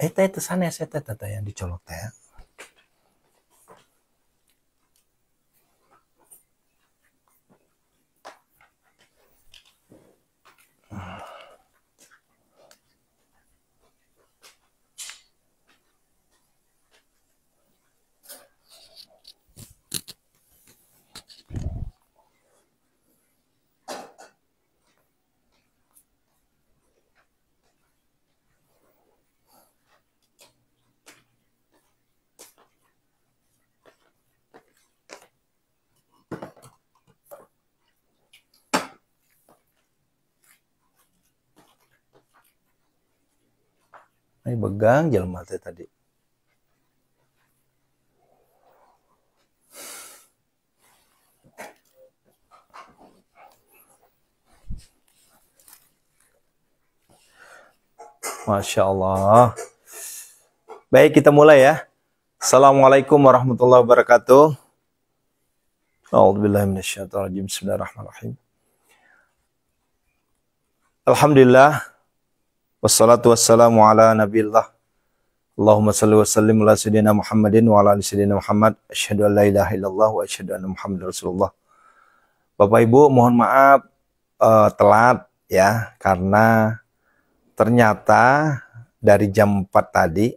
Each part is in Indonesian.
Itu sana saya tata yang dicolok teh. Ini begang jelma teh tadi. Masya Allah. Baik, kita mulai ya. Assalamualaikum warahmatullahi wabarakatuh. A'udzubillahiminasyaitonirrajim. Bismillahirrahmanirrahim. Alhamdulillah. Wassalatu wassalamu ala nabiillah. Allahumma salli wa sallim ala sayyidina Muhammadin wa ala ali sayyidina Muhammad. Asyhadu an la ilaha illallah wa asyhadu anna Muhammadar Rasulullah. Bapak Ibu, mohon maaf telat ya, karena ternyata dari jam 4 tadi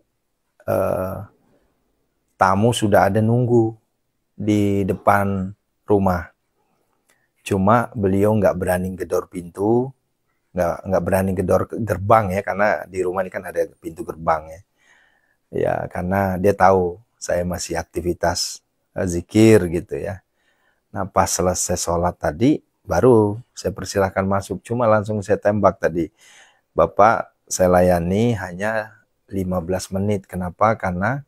tamu sudah ada nunggu di depan rumah. Cuma beliau nggak berani gedor pintu, nggak berani gedor gerbang ya, karena di rumah ini kan ada pintu gerbang ya. Ya, karena dia tahu saya masih aktivitas zikir gitu ya. Nah, pas selesai sholat tadi, baru saya persilahkan masuk. Cuma langsung saya tembak tadi. Bapak, saya layani hanya 15 menit. Kenapa? Karena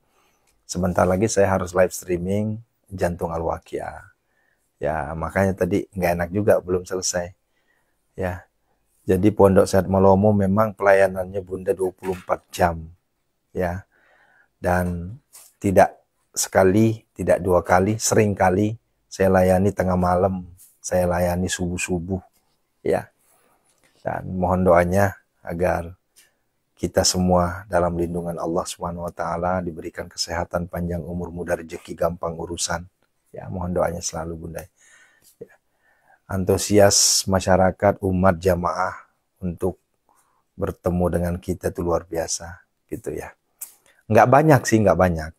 sebentar lagi saya harus live streaming Jantung Al-Waqiah. Ya, makanya tadi nggak enak juga, belum selesai. Ya, jadi Pondok Sehat Malomo memang pelayanannya Bunda 24 jam. Ya, dan tidak sekali, tidak dua kali, sering kali saya layani tengah malam, saya layani subuh-subuh. Ya, dan mohon doanya agar kita semua dalam lindungan Allah Subhanahu wa taala, diberikan kesehatan, panjang umur, mudah rezeki, gampang urusan. Ya, mohon doanya selalu Bunda. Ya. Antusias masyarakat, umat, jamaah untuk bertemu dengan kita itu luar biasa gitu ya. Nggak banyak sih, nggak banyak.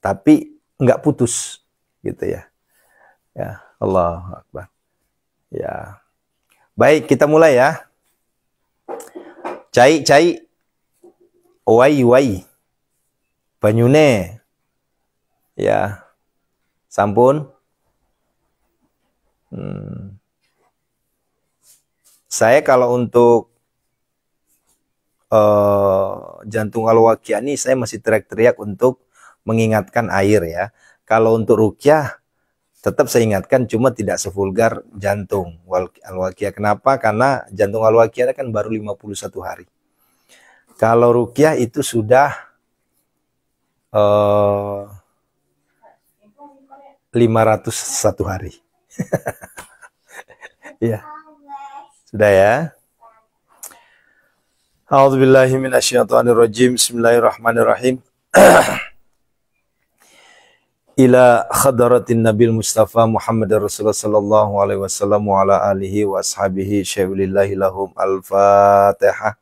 Tapi nggak putus gitu ya. Ya, Allahu Akbar. Ya. Baik, kita mulai ya. Cai, wai, banyune. Ya. Sampun. Saya kalau untuk Jantung Al-Waqiah ini saya masih teriak-teriak untuk mengingatkan air ya. Kalau untuk ruqyah tetap saya ingatkan, cuma tidak sevulgar Jantung Al-Waqiah. Kenapa? Karena Jantung Al-Waqiah kan baru 51 hari. Kalau ruqyah itu sudah 501 hari. Ya. Sudah ya. A'udzubillahi minasyaitonirrajim. Bismillahirrahmanirrahim. Ila khadratin Nabil Mustafa Muhammad Rasulullah sallallahu alaihi wasallam wa ala alihi wa ashabihi syai'ulillahi lahum al-Fatihah.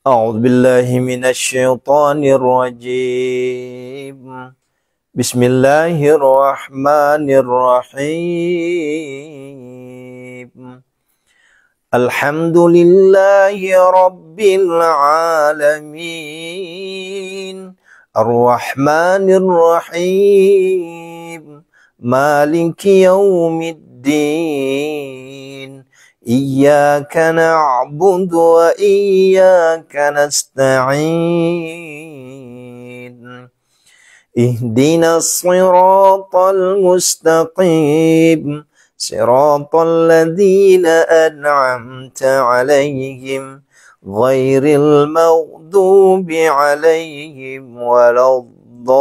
A'udzubillahi minasyaitonirrajim. Bismillahirrahmanirrahim. Alhamdulillahi Rabbil Alamin, Ar-Rahmanir Rahim, Maliki Yawmiddin, Iyyaka na'budu wa iyyaka nasta'in, Ihdinas siratal mustaqim, صراط الذين أنعمت عليهم غير المغضوب عليهم ولا الضالين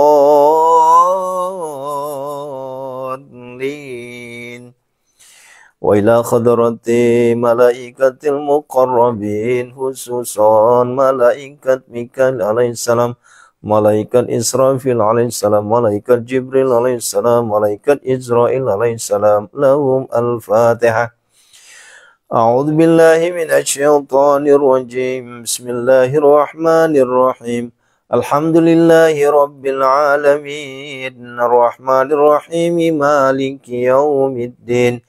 وإلى خضرة ملائكة المقربين خصوصا ملائكة ميكائيل عليه السلام ملائكة إسرافيل عليه السلام ملائكة جبريل عليه السلام ملائكة إسرائيل عليه السلام لهم الفاتحة. أعوذ بالله من الشيطان الرجيم بسم الله الرحمن الرحيم الحمد لله رب العالمين الرحمن الرحيم مالك يوم الدين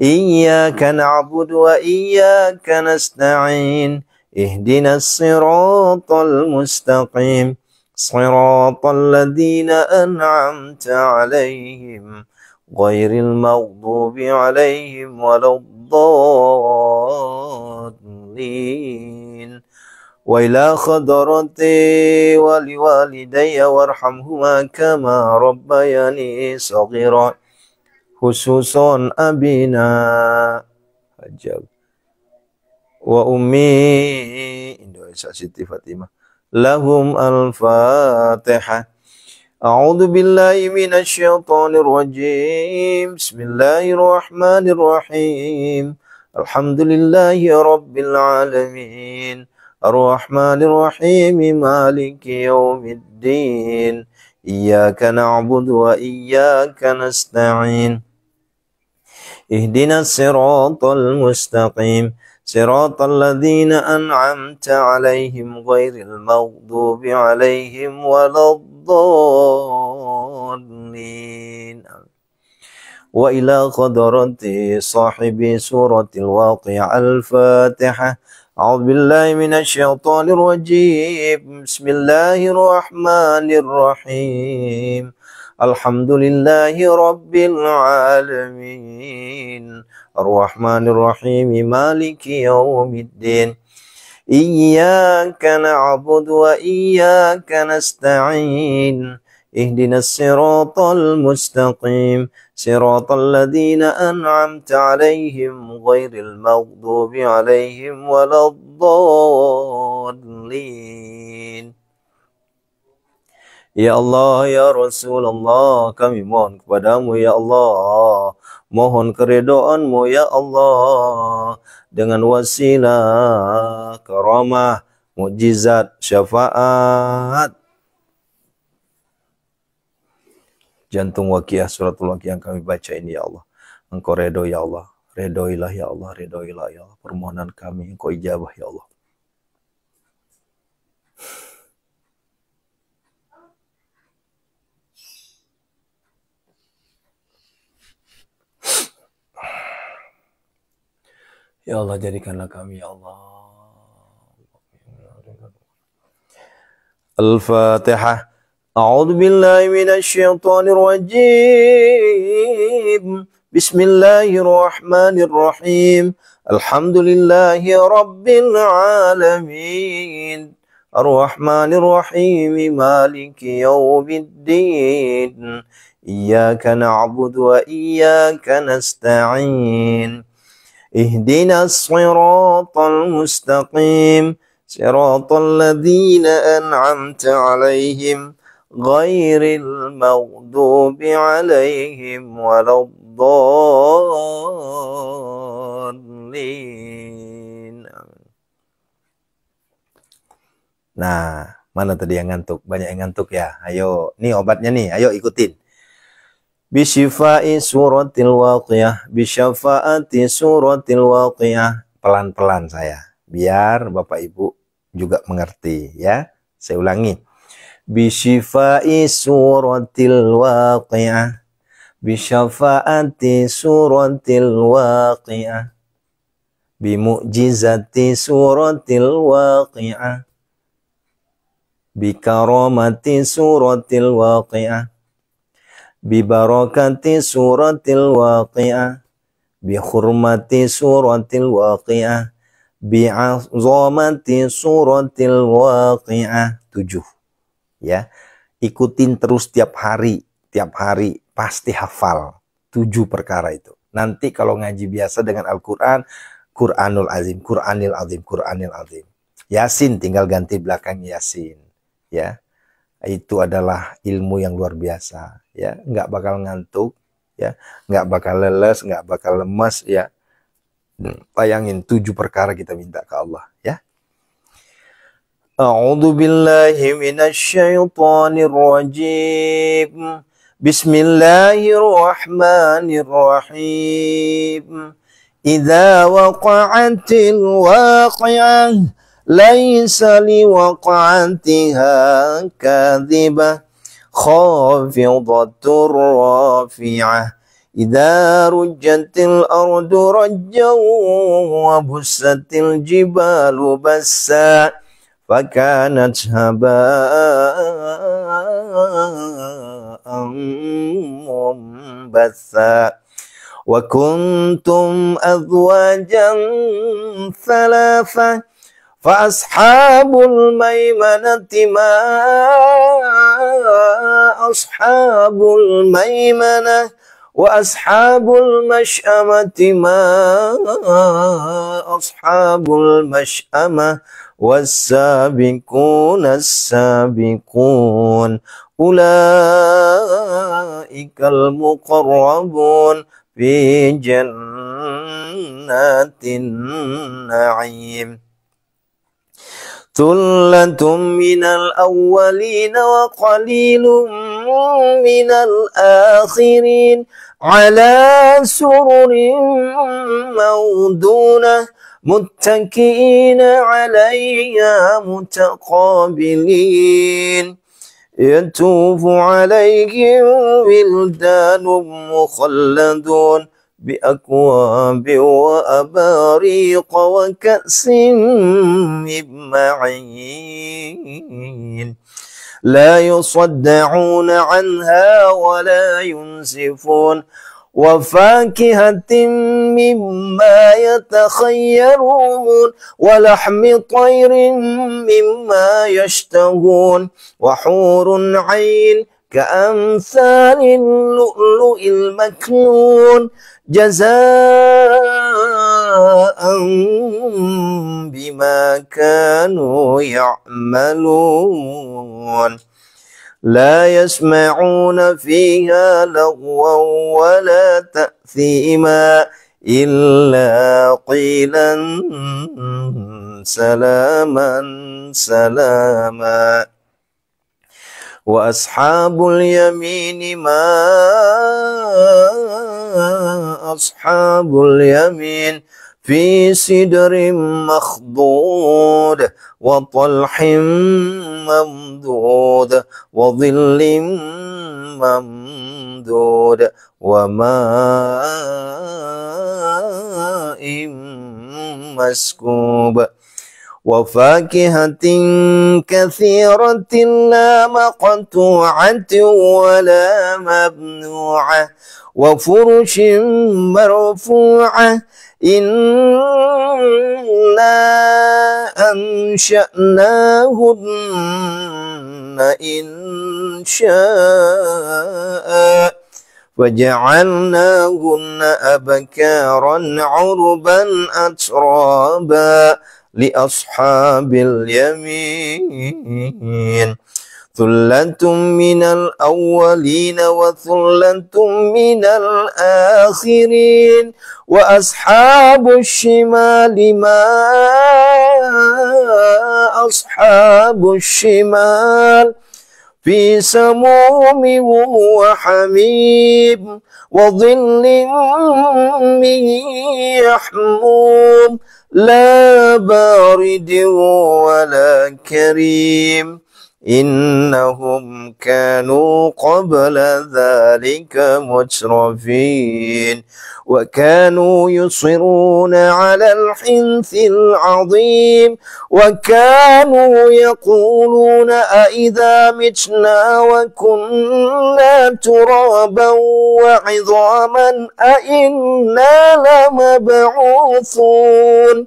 إياك نعبد وإياك نستعين اهدنا الصراط المستقيم صراط الذين أنعمت عليهم غير المغضوب عليهم ولا الضالين وإلى خضرتي ولوالدي وارحمهما كما ربياني صغيرا خصوصا أبينا حجاب وأمي Indonesia Siti Fatimah لهم الفاتحة. أعوذ بالله من الشيطان الرجيم بسم الله الرحمن الرحيم الحمد لله رب العالمين الرحمن الرحيم مالك يوم الدين إياك نعبد وإياك نستعين اهدنا الصراط المستقيم صراط الذين أنعمت عليهم غير المغضوب عليهم ولا الضالين وإلى خضرة صاحب سورة الواقعة الفاتحة. أعوذ بالله من الشيطان الرجيم بسم الله الرحمن الرحيم الحمد لله رب العالمين الرحمن الرحيم مالك يوم الدين إياك نعبد وإياك نستعين اهدنا الصراط المستقيم صراط الذين أنعمت عليهم غير المغضوب عليهم ولا الضالين. Ya Allah, ya Rasulullah, kami mohon kepadamu ya Allah, mohon keridhaan-Mu ya Allah, dengan wasilah, karamah, mukjizat, syafaat jantung waqiah suratul waqiah yang kami baca ini ya Allah. Engkau redho ya Allah, redhoilah ya Allah, redhoilah ya Allah, permohonan kami Engkau ijabah ya Allah. Ya Allah, jadikanlah kami ya Allah. Al-Fatihah. A'udzu billahi minasy syaithanir rajim. Bismillahirrahmanirrahim. Alhamdulillahi rabbil alamin. Ar-Rahmanir Rahim. Maliki yaumiddin. Iyyaka na'budu wa iyyaka nasta'in. اهدنا الصراط المستقيم صراط الذين أنعمت عليهم غير المغضوب عليهم ولا الضالين. Nah, mana tadi yang ngantuk? Banyak yang ngantuk ya. Ayo, nih obatnya nih. Ayo ikutin. Bisyifai suratil waqiah, bisyafaati suratil waqiah. Pelan-pelan saya, biar Bapak Ibu juga mengerti ya. Saya ulangi. Bisyifai suratil waqiah, bisyafaati suratil waqiah, bimu'jizati suratil waqiah, bikaramati suratil waqiah, bibarakati suratil waqiah, bihurmati suratil waqiah, bi'azamati suratil waqiah. 7 ya. Ikutin terus tiap hari pasti hafal 7 perkara itu. Nanti kalau ngaji biasa dengan Al-Qur'an, Qur'anul Azim, Qur'anil Azim, Qur'anil Azim. Yasin tinggal ganti belakang Yasin ya. Itu adalah ilmu yang luar biasa ya, nggak bakal ngantuk ya, nggak bakal leles, nggak bakal lemas ya, Bayangin 7 perkara kita minta ke Allah ya. A'udzu billahi minasyaitonir rajim. Bismillahirrahmanirrahim. Idza waqa'atil waqi'ah laisa liwaqa'atiha kadhibah khafidatur rafi'ah. Idza rujjatil ardu rajjan wa bussatil jibalu bassa fakanat haba'an munbatha wa kuntum azwajan thalatha fa ashabul maimanati ma ashabul maimanah wa ashabul mash'amati ma ashabul mash'amah was-sabiquna as-sabiqun ulaikal muqarrabun fi jannatin na'im. Thullatun minal awwalin wa qalilun minal akhirin ala sururin mawdunah muttaki'ina 'alayha mutaqabilin yatufu 'alayhim wildanun mukhalladun بأكواب وأباريق وكأس من معين لا يصدعون عنها ولا ينزفون وفاكهة مما يتخيرون ولحم طير مما يشتهون وحور عين كأمثال اللؤلؤ المكنون جزاء بما كانوا يعملون لا يسمعون فيها لغوا ولا تأثيما إلا قيلا سلاما سلاما وأصحاب اليمين ما أصحاب اليمين في سدر مخضود وطلح ممدود وظل ممدود وماء مسكوب وفاكهة كثيرة لا مقطوعة ولا ممنوعة وفرش مرفوعة إنا أنشأناهن إن شاء وجعلناهن أبكارا عربا أترابا لأصحاب اليمين ثلة من الأولين وثلة من الآخرين وأصحاب الشمال ما أصحاب الشمال في سموم وحميم وظل من يحموم لا بارد ولا كريم إنهم كانوا قبل ذلك مترفين وكانوا يصرون على الحنث العظيم وكانوا يقولون أئذا متنا وكنا ترابا وعظاما أئنا لمبعوثون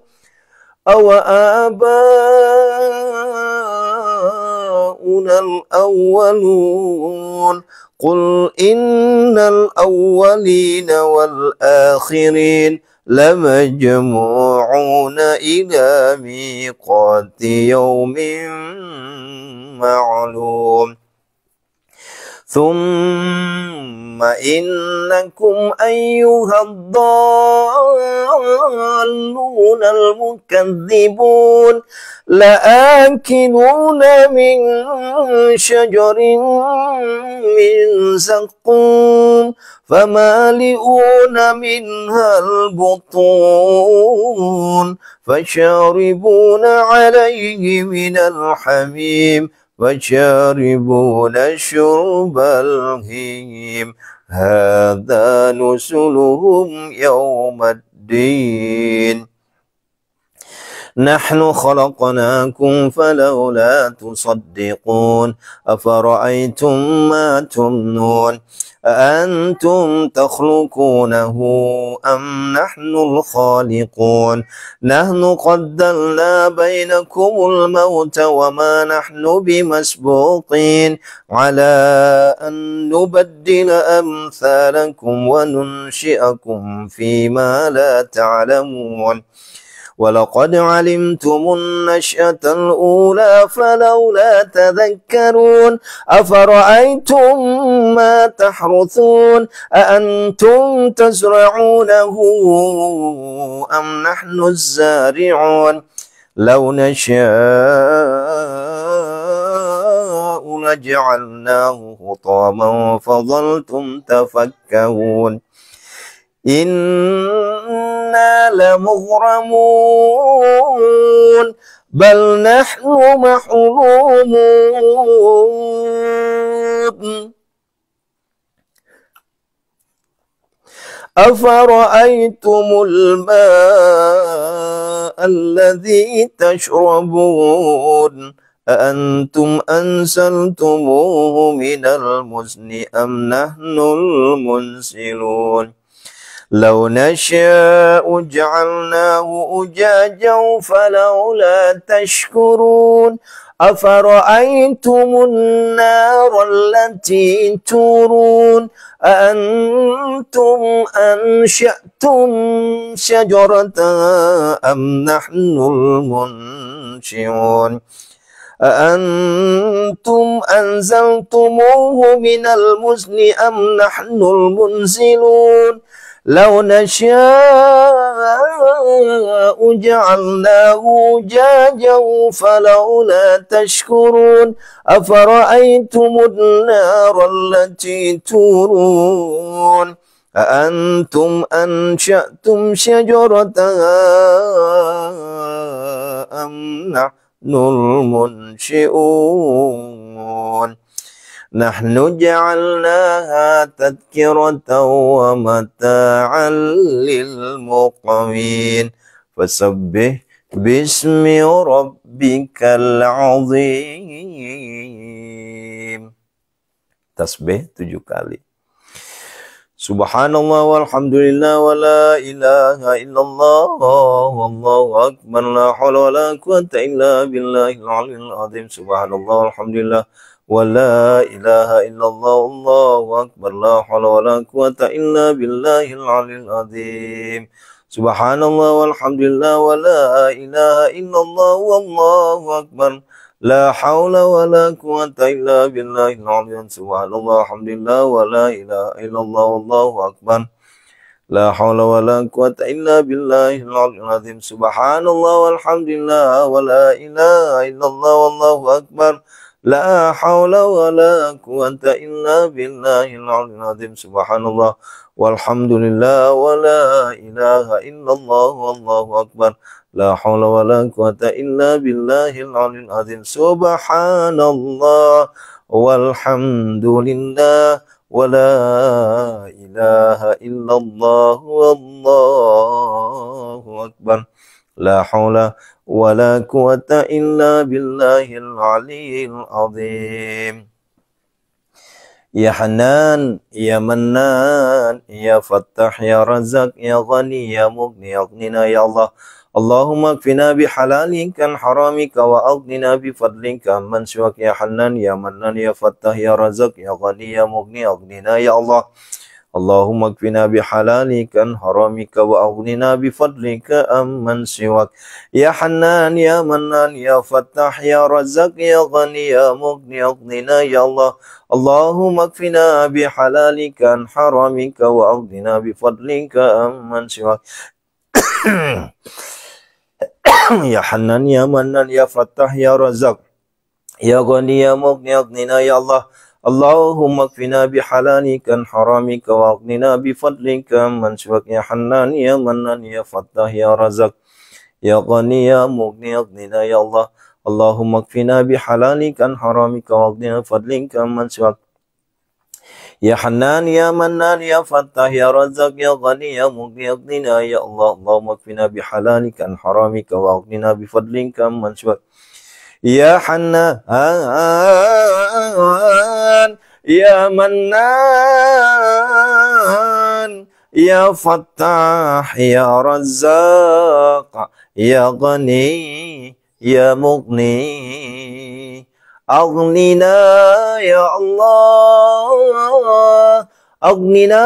أو آباؤنا الأولون قل إن الأولين والآخرين لمجموعون إلى ميقات يوم معلوم ثم إنكم أيها الضالون المكذبون لآكلون من شجر من زقوم فمالئون منها البطون فشاربون عليه من الحميم فشاربون شرب الهيم هذا نزلهم يوم الدين نحن خلقناكم فلولا تصدقون أفرأيتم ما تمنون أأنتم تخلقونه أم نحن الخالقون نحن قدرنا بينكم الموت وما نحن بمسبوقين على أن نبدل أمثالكم وننشئكم فيما لا تعلمون ولقد علمتم النشأة الأولى فلولا تذكرون أفرأيتم ما تحرثون أأنتم تزرعونه أم نحن الزارعون لو نشاء لجعلناه حطاما فظلتم تفكهون إنا لمغرمون بل نحن محرومون أفرأيتم الماء الذي تشربون أأنتم أنزلتموه من المزن أم نحن المنزلون لو نشاء جعلناه أجاجا فلولا تشكرون أفرأيتم النار التي تورون أأنتم أنشأتم شجرتها أم نحن المنشئون أأنتم أنزلتموه من المزن أم نحن المنزلون لو نشاء جعلناه أجاجا فلولا تشكرون أفرأيتم النار التي تورون أأنتم أنشأتم شجرتها أم نحن المنشئون نحن جعلناها تذكرة ومتاعا للمقوين فسبح باسم ربك العظيم. Tasbih 7 kali. Subhanallah walhamdulillah wa la ilaha illallah wallahu akbar la hawla wa la quwwata illa billahil aliyyil azim. Subhanallah walhamdulillah wa la ilaha illallah wallahu akbar la hawla wa la quwwata illa billahil aliyyil azim. Subhanallah walhamdulillah wa la ilaha illallah wallahu akbar la hawla wa la quwwata illa billahil aliyyil azim. Subhanallah walhamdulillah wa la ilaha illallah wallahu akbar la hawla wa la quwwata illa billahil aliyyil azim. Subhanallah walhamdulillah wa la ilaha illallah wallahu akbar la hawla wa la quwwata illa billahil aliyyil azim. Subhanallah walhamdulillah wa la ilaha illallah wallahu akbar la hawla wa la quwwata illa billahil aliyyil azim. Subhanallah walhamdulillah wa la ilaha illallah wallahu akbar la hawla wa la quwwata illa billahil aliyyil azim. Ya Hanan, Ya Mannan, Ya Fattah, Ya Razak, Ya Ghani, Ya Mughni, Aghnina, Ya Allah. Allahumma kfina bihalalika an haramika wa aghnina bifadlika man siwak. Ya Hanan, Ya Mannan, Ya Fattah, Ya Razak, Ya Ghani, Ya Mughni, Aghnina, Ya Allah. اللهم اكفنا بحلالك عن حرامك وأغننا بفضلك أمن سواك يا حنان يا منان يا فتاح يا رزاق يا غني يا مغني أغننا يا الله اللهم اكفنا بحلالك عن حرامك وأغننا بفضلك أمن سواك يا حنان يا منان يا فتاح يا رزاق يا غني يا مغني أغننا يا الله اللهم اكفنا بحلالك عن حرامك واغننا بفضلك من سواك يا حنان يا منان يا فتاح يا رزاق يا غني يا مغني أغننا يا الله اللهم اكفنا بحلالك عن حرامك واغننا بفضلك من سواك يا حنان يا منان يا فتاح يا رزاق يا غني يا مغني أغننا يا الله اللهم اكفنا بحلالك عن حرامك واغننا بفضلك من سواك يا حنان يا منان يا فتاح يا رزاق يا غني يا مغني أغننا يا الله أغننا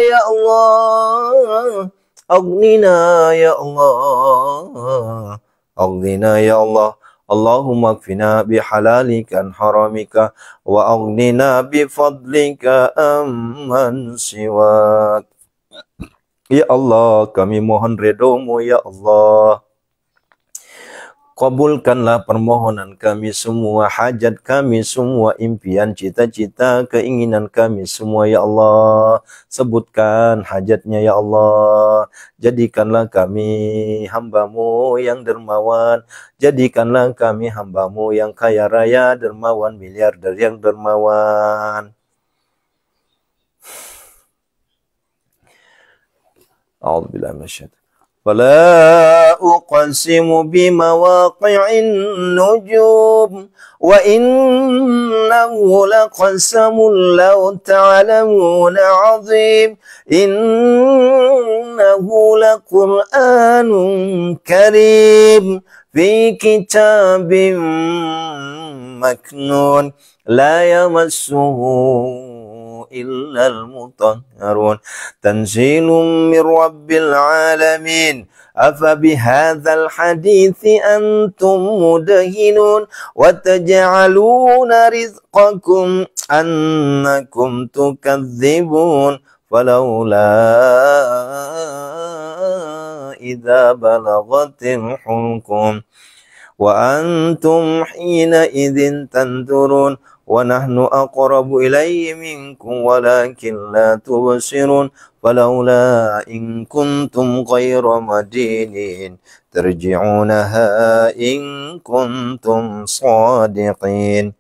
يا الله أغننا يا الله أغننا يا الله اللهم اكفنا بحلالك عن حرامك وأغننا بفضلك أمن سواك. Ya Allah, kami mohon ridho-Mu ya Allah. Kabulkanlah permohonan kami semua, hajat kami semua, impian, cita-cita, keinginan kami semua ya Allah. Sebutkan hajatnya ya Allah. Jadikanlah kami hamba-Mu yang dermawan. Jadikanlah kami hamba-Mu yang kaya raya, dermawan, miliarder yang dermawan. A'udzubillahi minasyaitonir. فلا أقسم بمواقع النجوم وإنه لقسم لو تعلمون عظيم إنه لقرآن كريم في كتاب مكنون لا يمسه إلا المطهرون تنزيل من رب العالمين أفبهذا الحديث أنتم مدهنون وتجعلون رزقكم أنكم تكذبون فلولا إذا بلغت الحلقوم وأنتم حينئذ تنظرون ونحن أقرب إليه منكم ولكن لا تبصرون فلولا إن كنتم غير مدينين ترجعونها إن كنتم صادقين.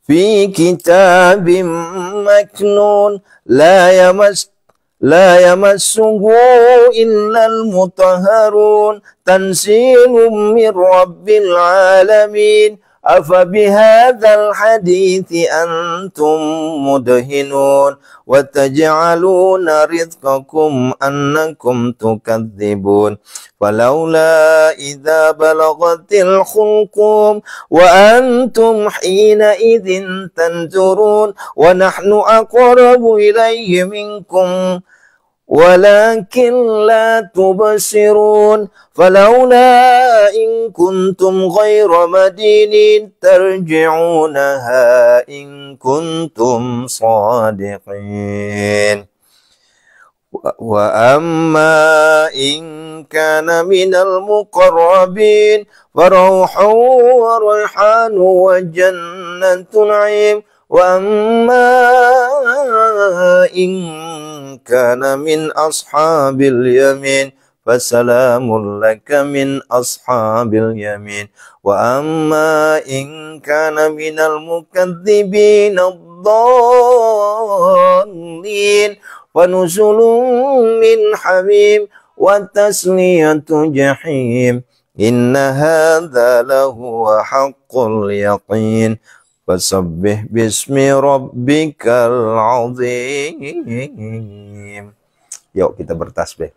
في كتاب مكنون لا يمسه إلا المطهرون تنزيل من رب العالمين أفبهذا الحديث أنتم مدهنون وتجعلون رزقكم أنكم تكذبون فلولا إذا بلغت الحلقوم وأنتم حينئذ تنظرون ونحن أقرب إليه منكم ولكن لا تبصرون فلولا إن كنتم غير مدينين ترجعونها إن كنتم صادقين. وأما إن كان من المقربين فروح وريحان وجنة نعيم وأما إن كان من أصحاب اليمين فسلام لك من أصحاب اليمين وأما إن كان من المكذبين الضالين فنزل من حميم وتسلية جحيم إن هذا لهو حق اليقين فسبح باسم ربك العظيم. Yuk kita bertasbih.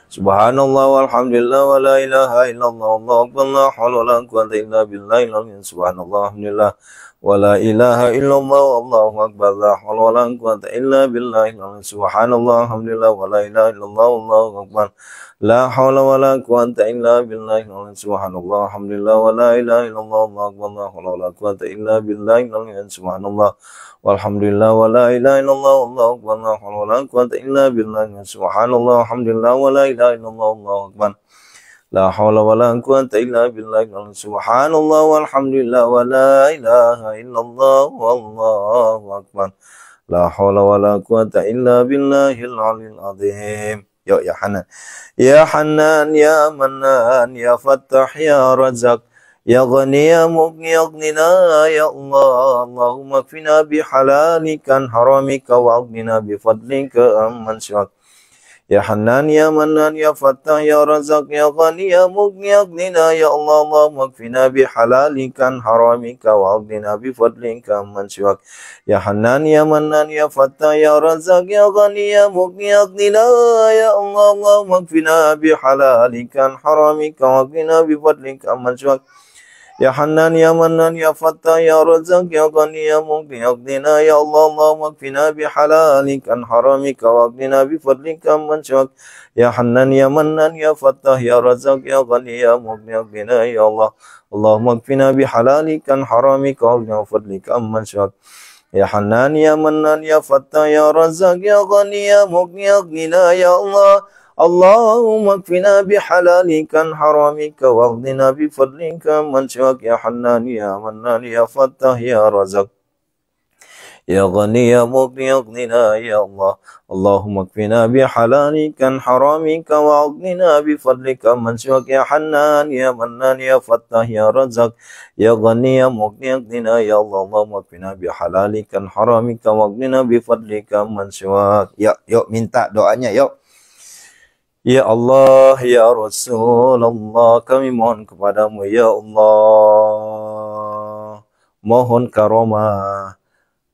Subhanallah walhamdulillah wa la ilaha illallah wallahu akbar la haula wa la quwwata illa billahil aliyyil azim. Subhanallah alhamdulillah wa la ilaha illallah wallahu akbar la haula wa la quwwata illa billahil azim. Subhanallah alhamdulillah wa la ilaha illallah wallahu akbar la haula wa la quwwata illa billahil azim. Subhanallah alhamdulillah wa la ilaha illallah wallahu akbar la haula wa la quwwata illa billahil azim. Subhanallah walhamdulillah wa la ilaha illallah wallahu akbar la haula wa la quwwata illa billah. Subhanallah alhamdulillah wa la ilaha illallah wallahu akbar la haula wa la quwwata illa billah. Subhanallah walhamdulillah wa la ilaha illallah wallahu akbar la haula wa la quwwata illa billahil aliyyil azim. Yuk ya Hanan, ya Hanan, ya Mannan, ya Fattah, ya Razak, ya Ghani, ya Mughni, aghnina ya Allah. Allahumma kfina bihalalika an haramika wa aghnina bifadlika amman siwak. Ya Hanan, ya Mannan, ya Fattah, ya Razak, ya Ghani, ya Mughni, aghnina ya Allah. Allahumma kfina bihalalika an haramika wa aghnina bifadlika amman siwak. Ya Hanan, ya Mannan, ya Fattah, ya Razak, ya Ghani, ya Mughni, aghnina ya Allah. Allahumma kfina bihalalika an haramika wa aghnina bifadlika amman siwak. Ya Hanan, ya Mannan, ya Fattah, ya Razak, ya Ghani, ya Mughni, aghnina ya Allah. Allahumma kfina bihalalika an haramika wa aghnina bifadlika amman siwak. Ya Hanan, ya Mannan, ya Fattah, ya Razak, ya Ghani, ya Mughni, aghnina ya Allah. Allahumma kfina bihalalika an haramika wa aghnina bifadlika amman siwak. Ya Hanan, ya Mannan, ya Fattah, ya Razak, ya Ghani, ya Mughni, aghnina ya Allah. Allahumma kfina bihalalika an haramika wa aghnina bifadlika amman siwak. Ya Hanan, ya Mannan, ya Fattah, ya Razak, ya Ghani, ya Mughni, aghnina ya Allah. Allahumma kfina bihalalika an haramika wa aghnina bifadlika amman siwak. Ya Hanan, ya Mannan, ya Fattah, ya Razak, ya Ghani, ya Mughni, aghnina ya Allah. Allahumma kfina bihalalika an haramika wa aghnina bifadlika amman siwak. Yuk minta doanya yuk. Ya Allah, ya Rasulullah, kami mohon kepadamu, ya Allah. Mohon karomah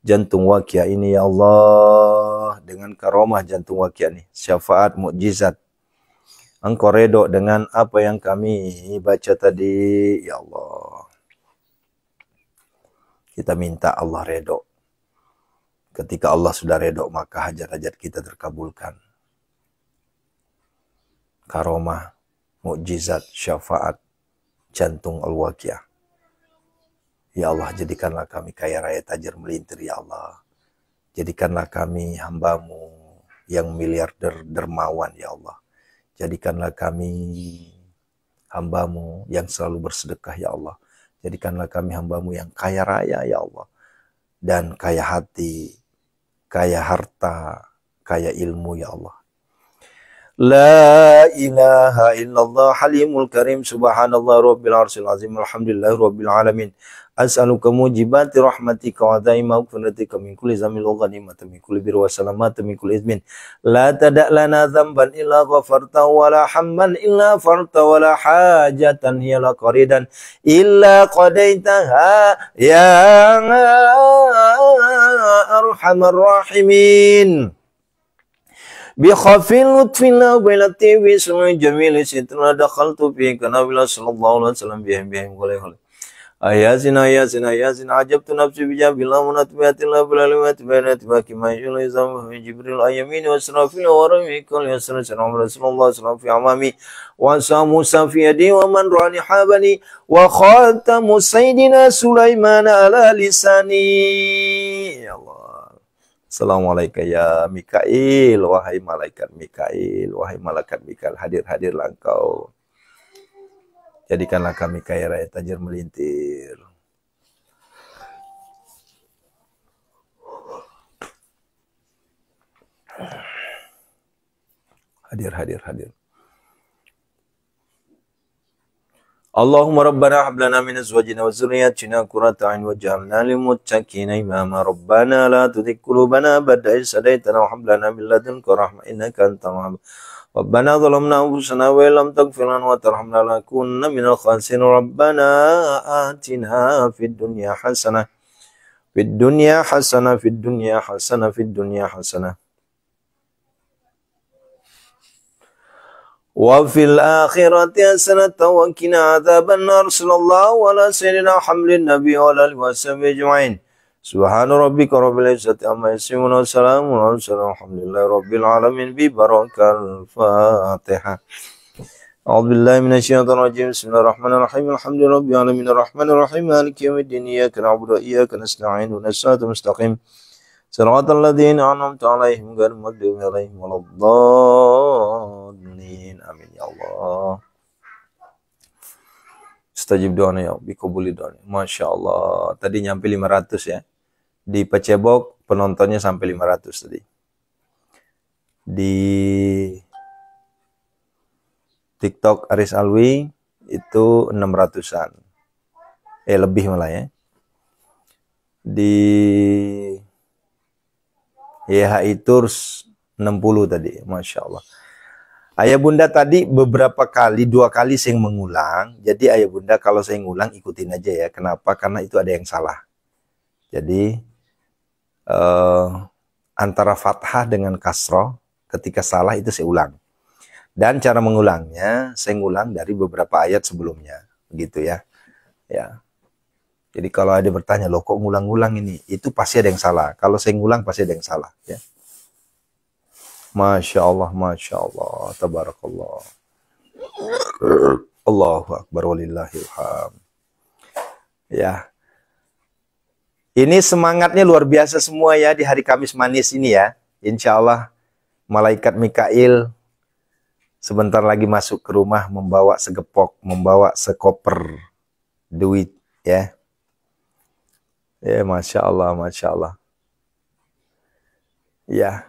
jantung Wakia ini, ya Allah. Dengan karomah jantung Wakia ini, syafaat, mukjizat. Engkau redho dengan apa yang kami baca tadi, ya Allah. Kita minta Allah redho. Ketika Allah sudah redho, maka hajat-hajat kita terkabulkan. Karomah, mukjizat, syafaat, jantung Al-Waqiah. Ya Allah, jadikanlah kami kaya raya tajir melintir, ya Allah. Jadikanlah kami hambamu yang miliarder dermawan, ya Allah. Jadikanlah kami hambamu yang selalu bersedekah, ya Allah. Jadikanlah kami hambamu yang kaya raya, ya Allah. Dan kaya hati, kaya harta, kaya ilmu, ya Allah. La ilaha illallah halimul karim subhanallah rabbil arsyil azim alhamdulillah rabbil alamin as'aluka mujibati rahmatika wa daima maghfiratika min kulli zamil wa ghanimatan min kulli birri wa salamatan min kulli izmin la tada' lana dhanban illa ghafartahu wa la hamman illa farta wa la hajatan hiya la qaridan illa qadaitaha ya arhamar rahimin. بخافين لطفنا بلطيف بسم جميل ستنا دخلت فيه كنبي صلى الله عليه وسلم بهم قال ayasin ajabtu nafsi bijab bila munatbiat la bilalawat bainat baki majul izam jibril ayamin wa sarafil wa ramikal yasra sallallahu rasulullah sallallahu fi amami wa samusa fi yadi wa man rani habani wa khatamu sayyidina sulaiman ala lisani. Ya Allah. Assalamualaikum ya Mikail, wahai malaikat Mikail, wahai malaikat Mikail, hadirlah engkau. Jadikanlah kami kaya raya tajir melintir. Hadir. Allahumma rabbana hab lana min azwajina wa dhurriyyatina qurrata a'yun waj'alna lil muttaqina imama. Rabbana la tuzigh qulubana ba'da idh hadaytana wa hab lana min ladunka rahmah innaka antal wahhab. Rabbana zalamna anfusana wa illam taghfir lana wa tarhamna lanakunanna minal khasirin. Rabbana atina fid dunya hasanah fid dunya hasanah. wa fil akhirati hasanatan wa qina adzabannar. Sallallahu ala sayyidina Muhammadin nabi wa alihi washabihi ajmain. Subhana rabbika rabbil izzati amma yasifun wa salamun ala mursalin walhamdulillahi rabbil alamin bi barakal Fatihah. A'udzu billahi minasyaitonir rajim. Bismillahirrahmanirrahim. Alhamdulillahi rabbil alamin arrahmanir rahim maliki yaumiddin iyyaka na'budu wa iyyaka nasta'in ihdinas siratal mustaqim siratal ladzina an'amta 'alaihim ghairil maghdubi 'alaihim waladdallin. Amin ya Allah. Istajib doanya ya biqabuli doanya. Masya Allah. Tadi nyampe 500 ya. Di Pecebok penontonnya sampai 500 tadi. Di TikTok Aris Alwi itu 600-an. Lebih malah ya. Di YHI Tours 60 tadi. Masya Allah. Ayah bunda tadi beberapa kali, 2 kali saya mengulang. Jadi ayah bunda kalau saya ngulang ikutin aja ya. Kenapa? Karena itu ada yang salah. Jadi antara fathah dengan kasroh ketika salah itu saya ulang. Dan cara mengulangnya saya ngulang dari beberapa ayat sebelumnya. Gitu ya. Ya. Jadi kalau ada bertanya, loh kok ngulang-ngulang ini? Itu pasti ada yang salah. Kalau saya ngulang pasti ada yang salah. Ya. Masya Allah, tabarakallah. Allahu Akbar walillahilham. Ya. Ini semangatnya luar biasa semua ya di hari Kamis manis ini ya. Insya Allah malaikat Mikail sebentar lagi masuk ke rumah membawa segepok, membawa sekoper duit ya. Ya, Masya Allah, Masya Allah. Ya.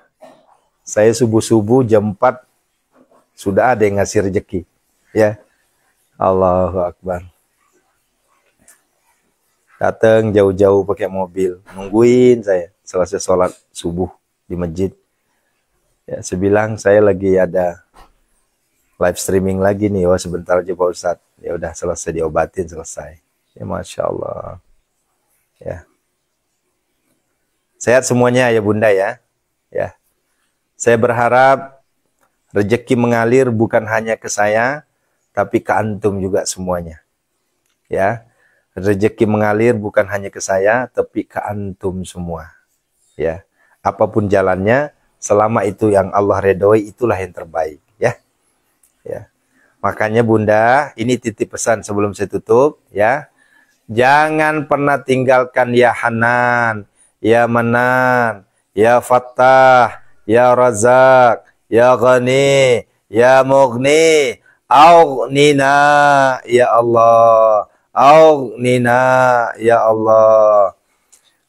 Saya subuh-subuh jam 4 sudah ada yang ngasih rezeki. Ya. Allahu Akbar. Datang jauh-jauh pakai mobil. Nungguin saya selesai sholat subuh di masjid. Ya, saya bilang saya lagi ada live streaming lagi nih. Oh, sebentar aja Pak Ustadz. Ya udah selesai diobatin, selesai. Ya Masya Allah. Ya. Sehat semuanya ya Bunda ya. Ya. Saya berharap rezeki mengalir bukan hanya ke saya, tapi ke antum juga semuanya. Ya, rezeki mengalir bukan hanya ke saya, tapi ke antum semua. Ya, apapun jalannya, selama itu yang Allah redhoi, itulah yang terbaik. Ya, ya. Makanya Bunda, ini titip pesan sebelum saya tutup. Ya, jangan pernah tinggalkan ya Hanan, ya Manan, ya Fattah, ya Razak, ya Ghani, ya Mughni, Aghnina, ya Allah, Aghnina, ya Allah.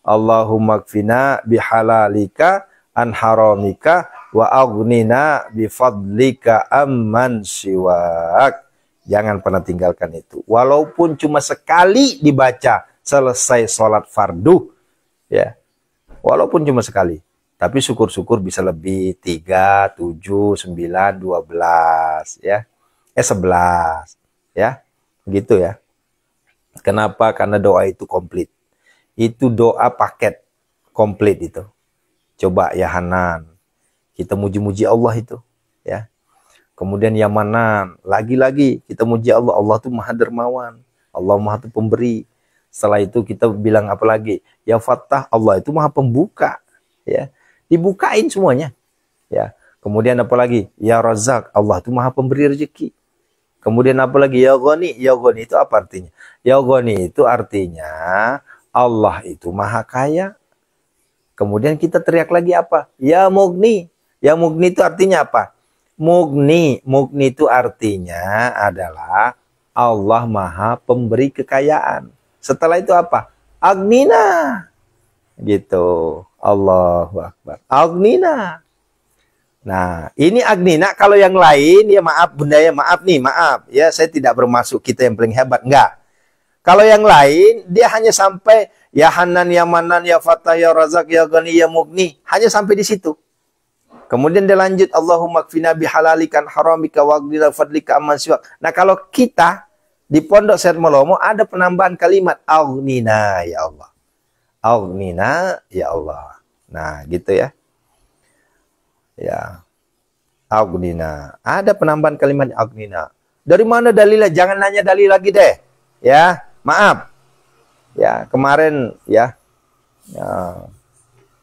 Allahumma kfina bihalalika an haramika wa aghnina bifadlika amman siwak. Jangan pernah tinggalkan itu. Walaupun cuma sekali dibaca selesai sholat fardu. Ya, walaupun cuma sekali. Tapi syukur-syukur bisa lebih 3, 7, 9, 12 ya. 11 ya. Begitu ya. Kenapa? Karena doa itu komplit. Itu doa paket komplit itu. Coba ya Hanan. Kita muji-muji Allah itu ya. Kemudian ya Manan, lagi-lagi kita muji Allah. Allah itu Maha Dermawan. Allah Maha Pemberi. Setelah itu kita bilang apa lagi? Ya Fattah, Allah itu Maha Pembuka ya. Dibukain semuanya. Ya. Kemudian apa lagi? Ya Razak, Allah itu Maha Pemberi rezeki. Kemudian apa lagi? Ya Ghani. Ya Ghani itu apa artinya? Ya Ghani itu artinya Allah itu Maha Kaya. Kemudian kita teriak lagi apa? Ya Mughni. Ya Mughni itu artinya apa? Mughni. Mughni itu artinya adalah Allah Maha Pemberi kekayaan. Setelah itu apa? Aghnina. Gitu. Allahu Akbar. Aghnina. Nah, ini Aghnina. Kalau yang lain, ya maaf Bunda ya, maaf nih, maaf. Ya, saya tidak bermaksud kita yang paling hebat. Enggak. Kalau yang lain, dia hanya sampai ya Hanan, ya Manan, ya Fattah, ya Razak, ya Ghani, ya Mughni. Hanya sampai di situ. Kemudian dia lanjut, Allahumma kfina bihalalikan haramika waghdina fadlika amman siwak. Nah, kalau kita di Pondok Syed Malomo ada penambahan kalimat Aghnina, ya Allah. Aghnina, ya Allah. Nah, gitu ya. Ya. Agnina. Ada penambahan kalimat agnina. Dari mana dalilnya? Jangan nanya dalil lagi deh. Ya, maaf. Ya, kemarin ya. Ya.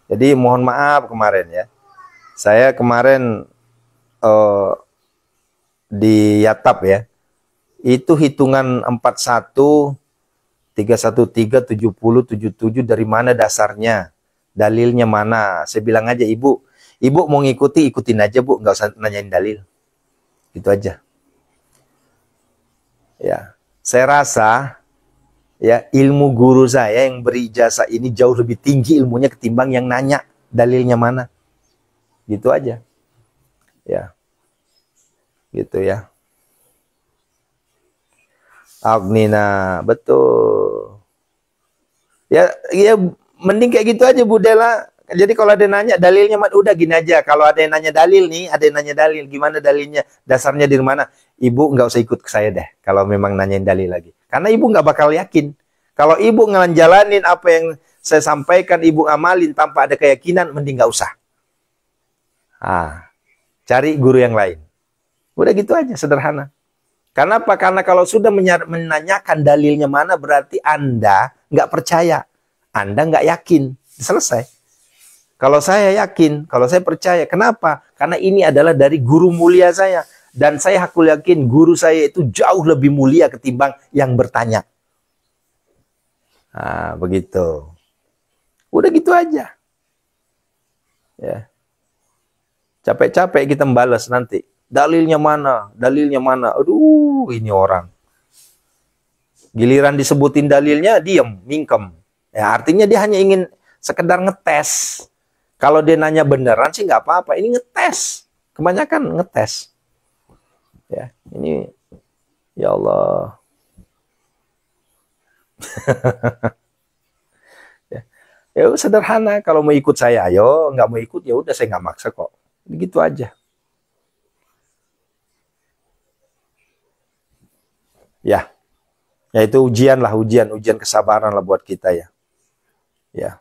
Jadi mohon maaf kemarin ya. Saya kemarin di Yatap ya. Itu hitungan 41 313 70 77 dari mana dasarnya? Dalilnya mana? Saya bilang aja, Ibu mau ngikuti, ikutin aja, Bu, nggak usah nanyain dalil. Itu aja. Ya, saya rasa ya ilmu guru saya yang berijazah ini jauh lebih tinggi ilmunya ketimbang yang nanya dalilnya mana. Gitu aja. Ya. Gitu ya. Agnina, betul. Ya, mending kayak gitu aja Bu Dela. Jadi kalau ada nanya dalilnya, udah gini aja. Kalau ada yang nanya dalil nih, ada yang nanya dalil, gimana dalilnya, dasarnya di mana? Ibu nggak usah ikut ke saya deh. Kalau memang nanyain dalil lagi, karena ibu nggak bakal yakin. Kalau ibu ngejalanin apa yang saya sampaikan, ibu amalin tanpa ada keyakinan, mending nggak usah. Cari guru yang lain. Udah gitu aja, sederhana. Kenapa? Karena kalau sudah menanyakan dalilnya mana, berarti Anda nggak percaya. Anda nggak yakin. Selesai. Kalau saya yakin, kalau saya percaya. Kenapa? Karena ini adalah dari guru mulia saya. Dan saya aku yakin guru saya itu jauh lebih mulia ketimbang yang bertanya. Begitu. Udah gitu aja. Ya. Capek-capek kita membalas nanti. Dalilnya mana? Dalilnya mana? Aduh, ini orang. Giliran disebutin dalilnya, diam, mingkem. Ya, artinya dia hanya ingin sekedar ngetes. Kalau dia nanya beneran sih nggak apa-apa. Ini ngetes. Kebanyakan ngetes. Ya, ini ya Allah. Ya, sederhana. Kalau mau ikut saya, ayo. Nggak mau ikut, ya udah, saya nggak maksa kok. Begitu aja. Ya. Ya itu ujian lah, ujian kesabaran lah buat kita ya. Ya.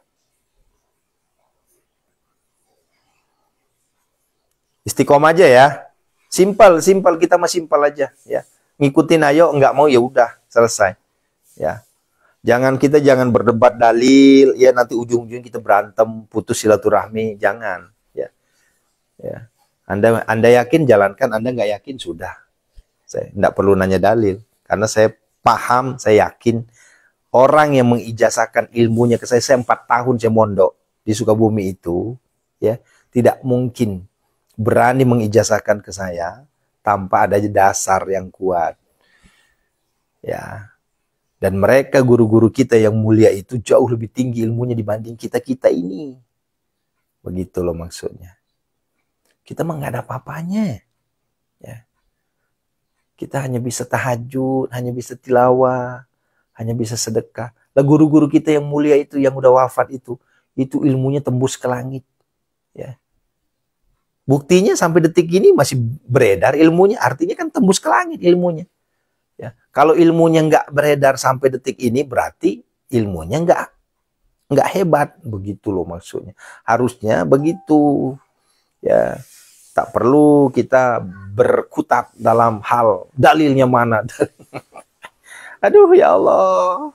Istiqomah aja ya. Simpel kita mah simpel aja ya. Ngikutin ayo, nggak mau ya udah, selesai. Ya. Jangan berdebat dalil, ya nanti ujung-ujung kita berantem, putus silaturahmi, jangan. Ya. Ya. Anda yakin jalankan, Anda nggak yakin sudah. Saya nggak perlu nanya dalil, karena saya paham, saya yakin orang yang mengijazahkan ilmunya ke saya 4 tahun saya mondok di Sukabumi itu, ya tidak mungkin berani mengijazahkan ke saya tanpa ada dasar yang kuat. Ya. Dan mereka guru-guru kita yang mulia itu jauh lebih tinggi ilmunya dibanding kita-kita ini. Begitu loh maksudnya. Kita mah nggak ada apa-apanya. Ya. Kita hanya bisa tahajud, hanya bisa tilawah, hanya bisa sedekah. Lah guru-guru kita yang mulia itu, yang udah wafat itu ilmunya tembus ke langit. Ya. Buktinya sampai detik ini masih beredar ilmunya, artinya kan tembus ke langit ilmunya. Ya. Kalau ilmunya nggak beredar sampai detik ini, berarti ilmunya nggak hebat. Begitu loh maksudnya. Harusnya begitu. Ya. Tak perlu kita berkutat dalam hal dalilnya mana. Aduh ya Allah.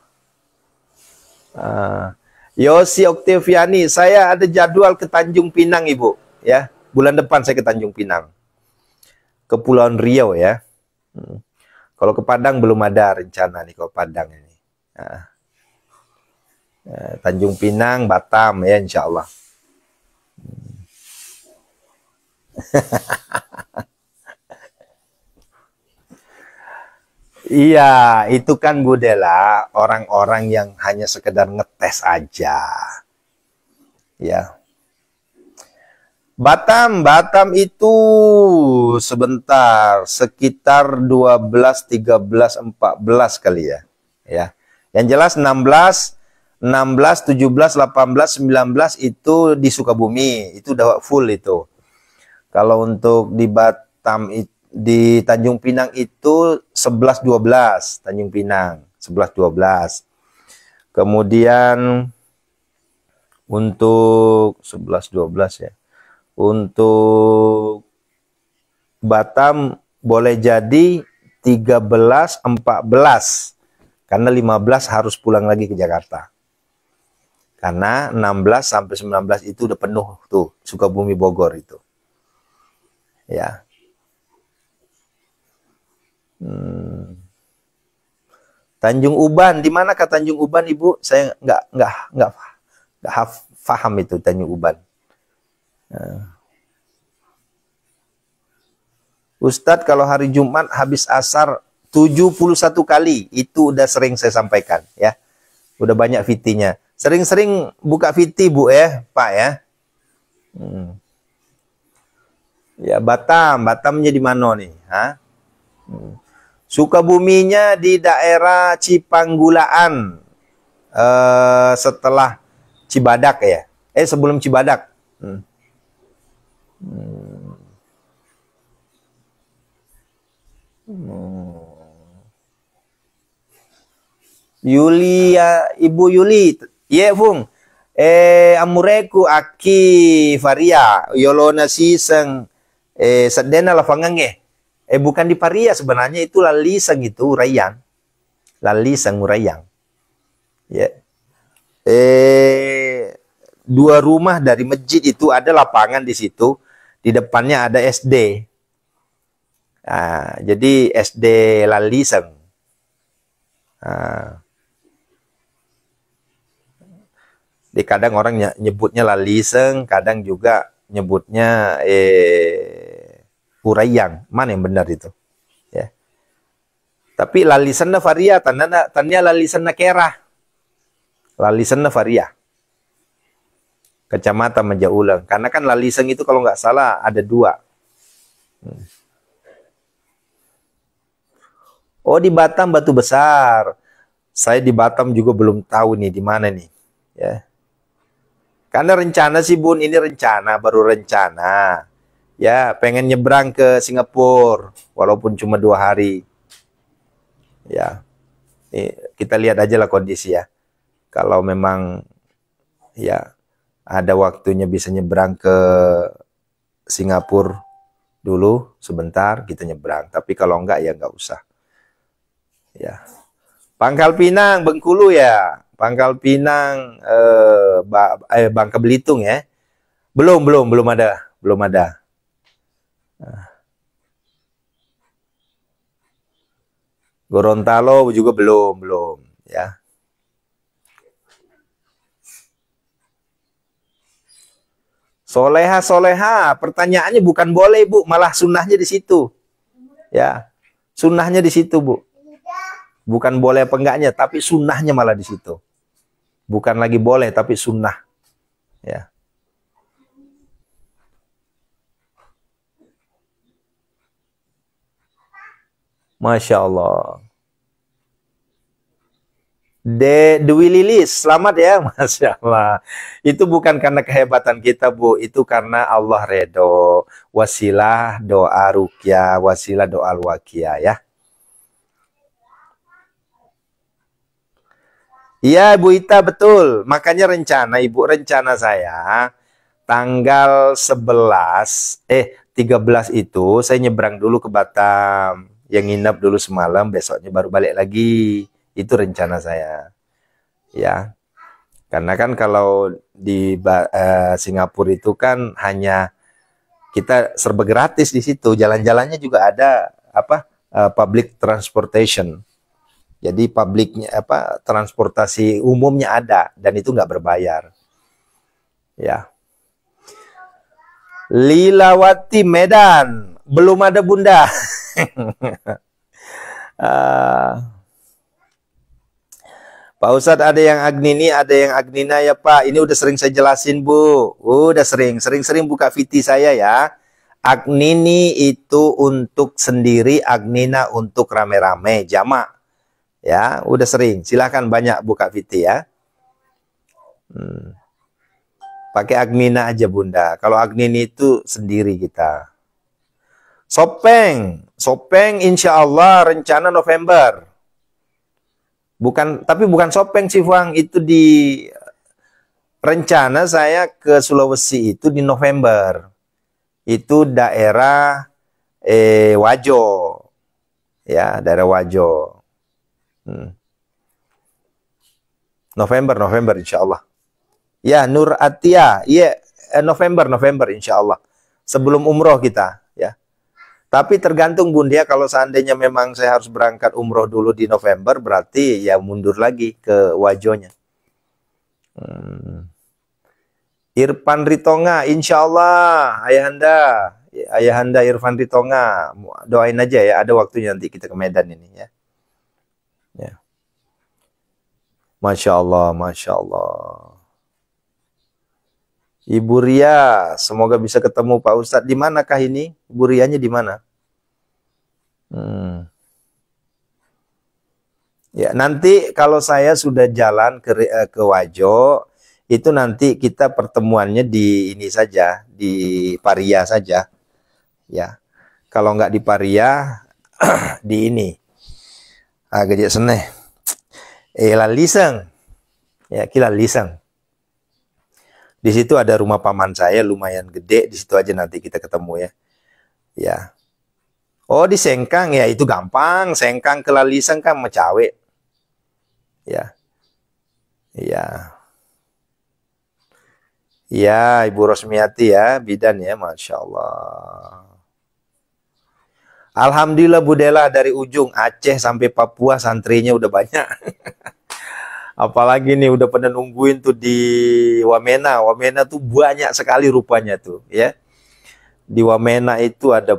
Yosi Oktaviani, saya ada jadwal ke Tanjung Pinang, Ibu. Ya, bulan depan saya ke Tanjung Pinang. Kepulauan Riau ya. Kalau ke Padang belum ada rencana nih, kalau Padang ini. Tanjung Pinang, Batam ya insya Allah. Iya, itu kan Bu Dela, orang-orang yang hanya sekedar ngetes aja. Ya. Batam itu sebentar, sekitar 12, 13, 14 kali ya. Ya. Yang jelas 16, 17, 18, 19 itu di Sukabumi, itu udah full itu. Kalau untuk di Batam di Tanjung Pinang itu 11 12, Tanjung Pinang 11 12. Kemudian untuk 11 12 ya. Untuk Batam boleh jadi 13, 14. Karena 15 harus pulang lagi ke Jakarta. Karena 16 sampai 19 itu udah penuh tuh, Sukabumi Bogor itu. Ya. Tanjung Uban, di manakah Tanjung Uban, Ibu? Saya nggak paham itu Tanjung Uban. Ustadz, kalau hari Jumat habis asar 71 kali, itu udah sering saya sampaikan ya. Udah banyak fitinya. Sering-sering buka fiti, Bu ya, Pak ya. Ya, Batamnya di mana nih? Hah? Sukabuminya di daerah Cipanggulaan, setelah Cibadak ya. Sebelum Cibadak. Yulia, Ibu Yuli, ye Fung. Amureku aki Varia, Yolona siseng sedena lafangange. Bukan di Paria sebenarnya, itu Lalisang itu Rayang. Lalisang Rayang. Ya. Dua rumah dari masjid itu ada lapangan di situ. Di depannya ada SD. Jadi SD Lalisang. Kadang orang nyebutnya Laliseng, kadang juga nyebutnya Urayang. Mana yang benar itu? Ya. Tapi Lalisan na Varia, tanda Lalisan na Kerah. Lalisan na Varia. Kecamatan Majaulang. Karena kan Laliseng itu kalau nggak salah ada 2. Oh, di Batam Batu Besar. Saya di Batam juga belum tahu nih di mana nih. Ya. Karena rencana sih Bun, ini rencana, baru rencana. Ya, pengen nyebrang ke Singapura, walaupun cuma 2 hari. Ya, kita lihat aja lah kondisi ya. Kalau memang ya ada waktunya bisa nyebrang ke Singapura dulu sebentar, kita nyebrang. Tapi kalau enggak ya enggak usah. Ya, Pangkal Pinang, Bengkulu ya. Pangkal Pinang, Bangka Belitung ya. Belum ada. Gorontalo juga belum ya. Soleha, pertanyaannya bukan boleh Bu, malah sunnahnya di situ. Ya, sunnahnya di situ Bu. Bukan boleh apa enggaknya, tapi sunnahnya malah di situ. Bukan lagi boleh, tapi sunnah. Ya. Masya Allah. Dewi Lilis, selamat ya. Masya Allah. Itu bukan karena kehebatan kita Bu, itu karena Allah redho. Wasilah doa ruqyah, wasilah doa al-waqiyah ya. Iya Bu Ita, betul. Makanya rencana saya tanggal 13 itu saya nyebrang dulu ke Batam. Yang nginep dulu semalam, besoknya baru balik lagi. Itu rencana saya. Ya. Karena kan kalau di Singapura itu kan hanya kita serba gratis di situ. Jalan-jalannya juga ada public transportation. Jadi publiknya transportasi umumnya ada dan itu nggak berbayar. Ya. Lilawati Medan, belum ada Bunda. Pak Ustadz, ada yang Agnini, ada yang Agnina ya Pak. Ini udah sering saya jelasin Bu. Udah sering buka VT saya ya. Agnini itu untuk sendiri, Agnina untuk rame-rame, jamak. Ya, udah sering. Silahkan banyak buka VT ya. Pakai Agnina aja Bunda. Kalau Agnini itu sendiri kita. Sopeng insya Allah rencana November. Tapi bukan Sopeng sih Fuang, itu di rencana saya ke Sulawesi itu di November. Itu daerah Wajo, ya daerah Wajo. November insya Allah. Ya, Nur Atia, iya November insya Allah. Sebelum umroh kita, ya. Tapi tergantung Bun ya, kalau seandainya memang saya harus berangkat umroh dulu di November, berarti ya mundur lagi ke Wajonya. Irfan Ritonga, insya Allah, Ayahanda Irfan Ritonga, doain aja ya, ada waktunya nanti kita ke Medan ini ya. Ya. Masya Allah, Masya Allah. Ibu Ria, semoga bisa ketemu Pak Ustadz. Di manakah ini? Ibu Rianya di mana? Ya, nanti kalau saya sudah jalan ke Wajo, itu nanti kita pertemuannya di ini saja, di Paria saja. Ya, kalau nggak di Paria, di ini. Gajah Seneh. Laliseng. Ya, Laliseng. Di situ ada rumah paman saya lumayan gede, di situ aja nanti kita ketemu ya. Ya. Oh, di Sengkang ya, itu gampang. Sengkang ke Laliseng kan Mecawe. Ya. Iya. Iya, Ibu Rosmiati ya, bidan ya, Masya Allah. Alhamdulillah Bu Dela, dari ujung Aceh sampai Papua santrinya udah banyak. Apalagi nih udah pada nungguin tuh di Wamena. Wamena tuh banyak sekali rupanya tuh ya. Di Wamena itu ada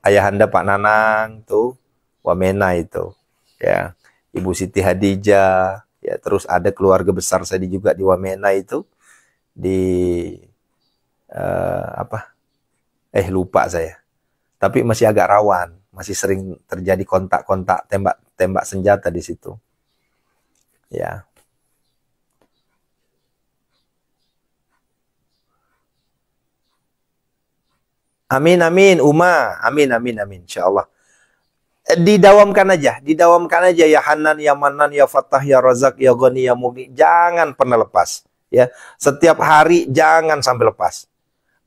Ayahanda Pak Nanang tuh, Wamena itu. Ya, Ibu Siti Hadijah, ya terus ada keluarga besar saya juga di Wamena itu. Di lupa saya. Tapi masih agak rawan, masih sering terjadi kontak-kontak tembak senjata di situ. Ya. Amin amin amin insyaallah. Didawamkan aja ya Hanan ya Manan ya Fattah ya Razak ya Ghani ya Mughni, jangan pernah lepas ya. Setiap hari jangan sampai lepas.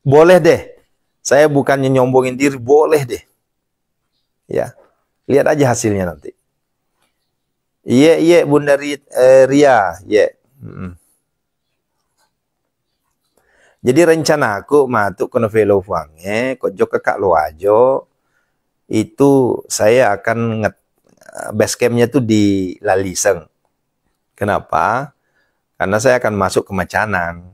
Boleh deh. Saya bukannya nyombongin diri, boleh deh. Ya. Lihat aja hasilnya nanti. Iya, Bunda Ria, iya. Jadi rencana aku matuk kono velo fuange, kojo ke Kak Loajo, itu saya akan base campnya tuh di Laliseng. Kenapa? Karena saya akan masuk ke Macanang.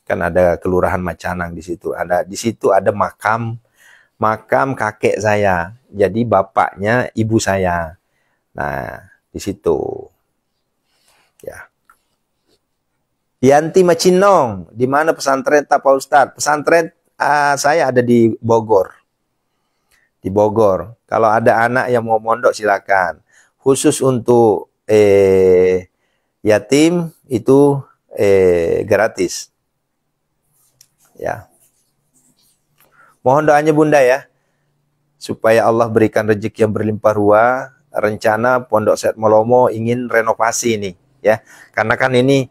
Kan ada kelurahan Macanang di situ. Di situ ada makam kakek saya. Jadi bapaknya ibu saya. Nah, di situ. Ya. Yanti Macinong, di mana pesantren Pak Ustadz? Pesantren saya ada di Bogor. Di Bogor. Kalau ada anak yang mau mondok silakan. Khusus untuk yatim itu gratis. Ya. Mohon doanya Bunda ya. Supaya Allah berikan rezeki yang berlimpah ruah. Rencana Pondok Sehat Molomo ingin renovasi nih ya. Karena kan ini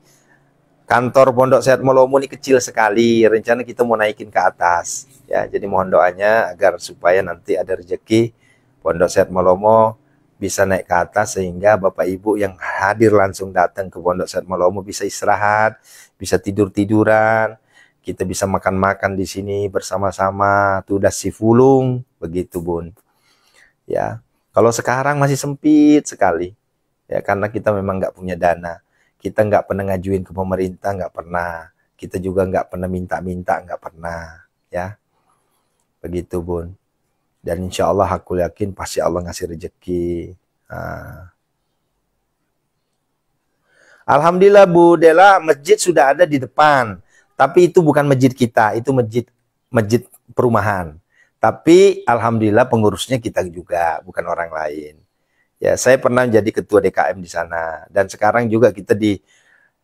kantor Pondok Sehat Molomo ini kecil sekali. Rencana kita mau naikin ke atas ya. Jadi mohon doanya agar supaya nanti ada rezeki Pondok Sehat Molomo bisa naik ke atas sehingga Bapak Ibu yang hadir langsung datang ke Pondok Sehat Molomo bisa istirahat, bisa tidur-tiduran, kita bisa makan-makan di sini bersama-sama. Tuh udah si fulung begitu Bun. Ya. Kalau sekarang masih sempit sekali, ya karena kita memang nggak punya dana, kita nggak pernah ngajuin ke pemerintah, nggak pernah, kita juga nggak pernah minta-minta, nggak pernah, ya, begitu Bun. Dan insya Allah aku yakin pasti Allah ngasih rezeki. Alhamdulillah Bu Dela, masjid sudah ada di depan, tapi itu bukan masjid kita, itu masjid perumahan. Tapi alhamdulillah pengurusnya kita juga, bukan orang lain. Ya, saya pernah jadi ketua DKM di sana dan sekarang juga kita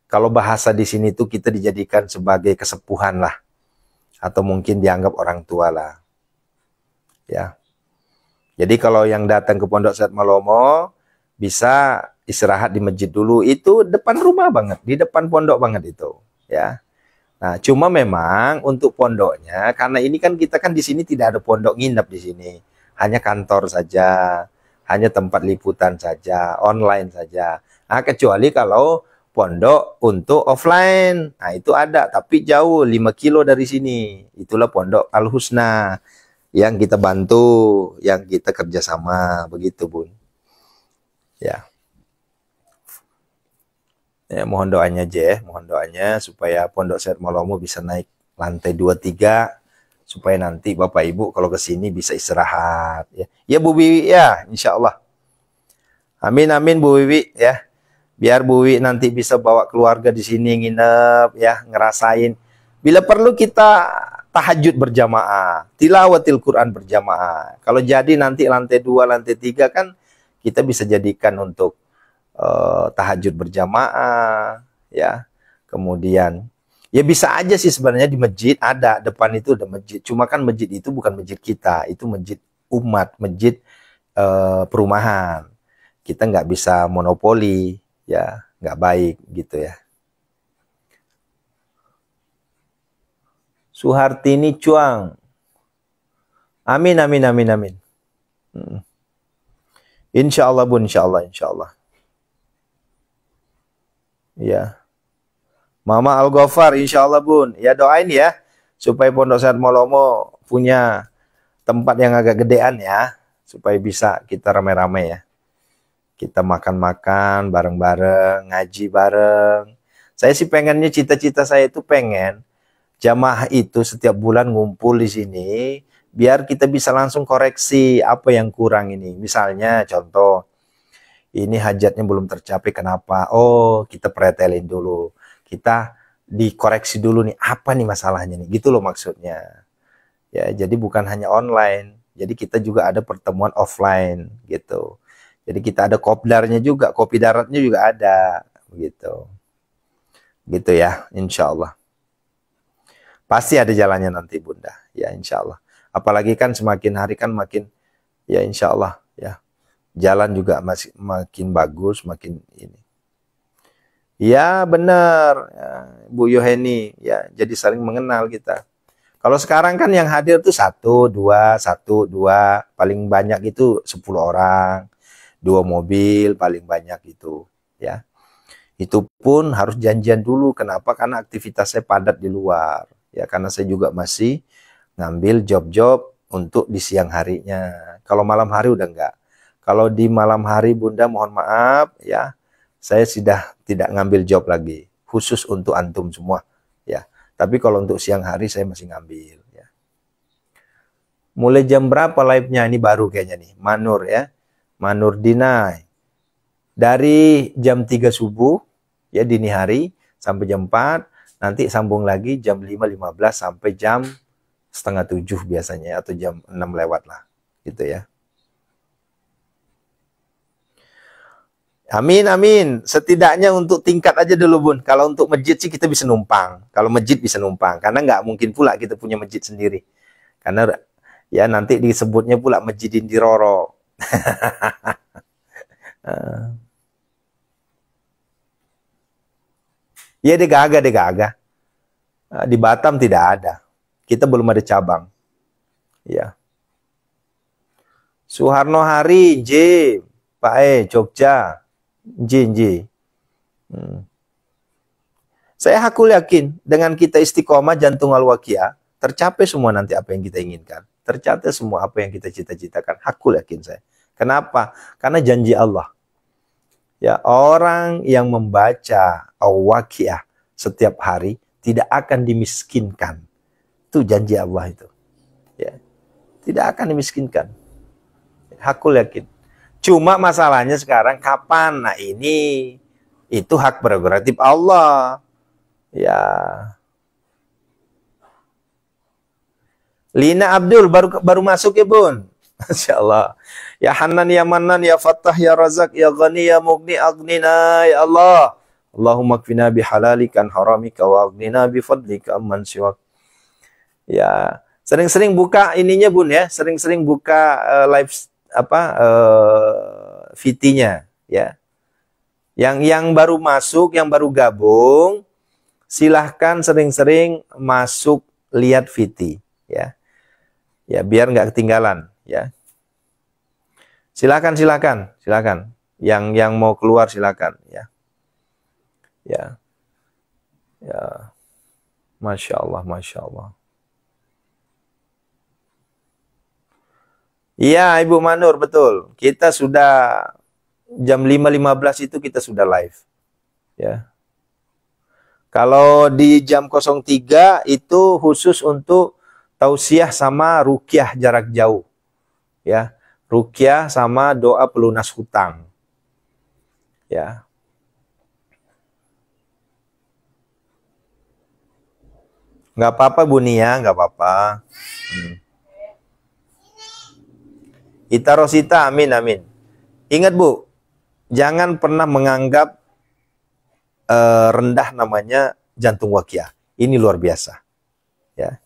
kalau bahasa di sini tuh kita dijadikan sebagai kesepuhan lah. Atau mungkin dianggap orang tua lah. Ya. Jadi kalau yang datang ke Pondok Sehat Molomo bisa istirahat di masjid dulu, itu depan rumah banget, di depan pondok banget itu, ya. Nah, cuma memang untuk pondoknya, karena ini kan kita kan di sini tidak ada pondok nginep di sini, hanya kantor saja, hanya tempat liputan saja, online saja. Nah, kecuali kalau pondok untuk offline, nah itu ada, tapi jauh 5 kilo dari sini. Itulah pondok Al Husna yang kita bantu, yang kita kerjasama, begitu Bun. Ya. Ya, mohon doanya aja ya, mohon doanya supaya Pondok Sehat Malomo bisa naik lantai 2, 3, supaya nanti Bapak Ibu kalau ke sini bisa istirahat ya. Ya Bu Wiwi ya, insya Allah. Amin amin Bu Wiwi ya. Biar Bu Wiwi nanti bisa bawa keluarga di sini nginep ya, ngerasain. Bila perlu kita tahajud berjamaah, tilawatil Quran berjamaah. Kalau jadi nanti lantai 2, lantai 3 kan kita bisa jadikan untuk tahajud berjamaah ya. Kemudian ya bisa aja sih sebenarnya di masjid ada, depan itu ada masjid, cuma kan masjid itu bukan masjid kita, itu masjid umat, masjid perumahan. Kita nggak bisa monopoli ya, nggak baik gitu ya. Suhartini Cuang, amin amin amin amin. Insya Allah Bun, insya Allah, insya Allah. Ya. Mama Al Ghafar, insya Allah Bun. Ya doain ya, supaya Pondok Sehat Malomo punya tempat yang agak gedean ya, supaya bisa kita rame-rame ya. Kita makan-makan bareng-bareng, ngaji bareng. Saya sih pengennya, cita-cita saya itu pengen jamaah itu setiap bulan ngumpul di sini, biar kita bisa langsung koreksi apa yang kurang ini. Misalnya contoh, ini hajatnya belum tercapai, kenapa? Oh, kita pretelin dulu. Kita dikoreksi dulu nih, apa nih masalahnya nih? Gitu loh maksudnya. Ya, jadi bukan hanya online. Jadi kita juga ada pertemuan offline gitu. Jadi kita ada kopdarnya juga, kopi daratnya juga ada gitu. Gitu ya, insya Allah. Pasti ada jalannya nanti Bunda. Ya, insya Allah. Apalagi kan semakin hari kan makin, ya insya Allah ya. Jalan juga masih makin bagus, makin ini. Ya benar, ya, Bu Yoheni, ya jadi saling mengenal kita. Kalau sekarang kan yang hadir tuh 1, 2, paling banyak itu 10 orang, 2 mobil paling banyak itu, ya. Itu pun harus janjian dulu. Kenapa? Karena aktivitas saya padat di luar, ya karena saya juga masih ngambil job-job untuk di siang harinya. Kalau malam hari udah enggak. Kalau di malam hari Bunda mohon maaf ya, saya sudah tidak ngambil job lagi, khusus untuk antum semua ya. Tapi kalau untuk siang hari saya masih ngambil ya. Mulai jam berapa live-nya? Ini baru kayaknya nih, Manur ya. Manur Dinai. Dari jam 3 subuh ya dini hari sampai jam 4, nanti sambung lagi jam 5.15 sampai jam setengah 7 biasanya, atau jam 6 lewat lah gitu ya. Amin, amin. Setidaknya untuk tingkat aja dulu Bun. Kalau untuk masjid sih kita bisa numpang. Kalau masjid bisa numpang. Karena nggak mungkin pula kita punya masjid sendiri. Karena ya nanti disebutnya pula Masjidin Diroro. Ya deh gagah. Di Batam tidak ada. Kita belum ada cabang. Ya. Suharno Hari, J. Pak Jogja. J. Saya hakul yakin dengan kita istiqomah jantung al-waqiah, tercapai semua nanti apa yang kita inginkan. Tercapai semua apa yang kita cita-citakan. Hakul yakin saya. Kenapa? Karena janji Allah. Ya, orang yang membaca al-waqiah setiap hari tidak akan dimiskinkan. Itu janji Allah itu. Ya. Tidak akan dimiskinkan. Hakul yakin. Cuma masalahnya sekarang kapan? Nah ini itu hak prerogatif Allah. Ya. Lina Abdul baru masuk ya Bun. Masya Allah. Ya Hanan ya Manan ya Fattah ya Razak ya Ghani ya Mughni aghnina ya Allah. Allahumma kfina bihalalikan haramika wa aghnina bifadlika amman siwak. Ya, sering-sering buka ininya Bun ya, sering-sering buka live VT-nya ya. Yang baru masuk, yang baru gabung, silahkan sering-sering masuk lihat VT, ya. Ya, biar nggak ketinggalan, ya. Silakan. Yang mau keluar silakan, ya. Ya. Ya. Masya Allah, Masya Allah. Iya, Ibu Manur, betul. Kita sudah jam 5.15 itu kita sudah live, ya. Kalau di jam 03 itu khusus untuk tausiah sama ruqyah jarak jauh, ya. Ruqyah sama doa pelunas hutang, ya. Nggak apa-apa Bu Nia, nggak apa-apa. Ita Rosita, amin, amin. Ingat Bu, jangan pernah menganggap rendah namanya jantung wakia. Ini luar biasa, ya.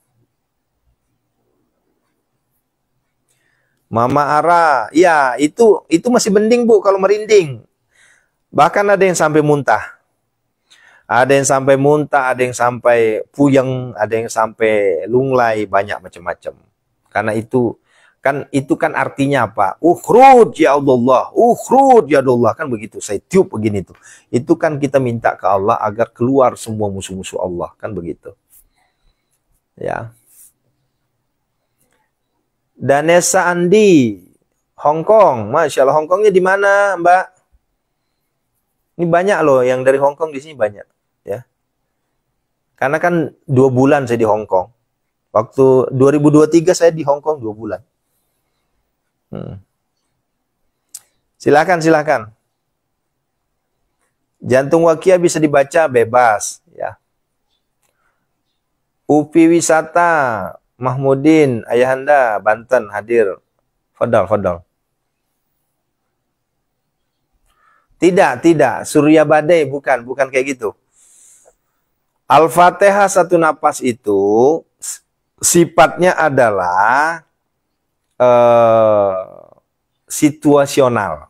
Mama Ara, ya itu masih mending Bu kalau merinding. Bahkan ada yang sampai muntah. Ada yang sampai muntah, ada yang sampai puyeng, ada yang sampai lunglai, banyak macam-macam. Karena itu kan artinya apa? Ukhrud ya Allah, ukhrud ya Allah, kan begitu. Saya tiup begini tuh. Itu kan kita minta ke Allah agar keluar semua musuh-musuh Allah, kan begitu. Ya. Danesa Andi, Hong Kong. Masya Allah, Hong Kongnya di mana, Mbak? Ini banyak loh yang dari Hong Kong di sini banyak, ya. Karena kan 2 bulan saya di Hong Kong. Waktu 2023 saya di Hong Kong 2 bulan. Silakan. Jantung wakia bisa dibaca bebas, ya. Upi Wisata, Mahmudin, Ayahanda, Banten hadir. Fadal. Tidak. Surya Badai bukan kayak gitu. Al-Fatihah satu napas itu sifatnya adalah situasional.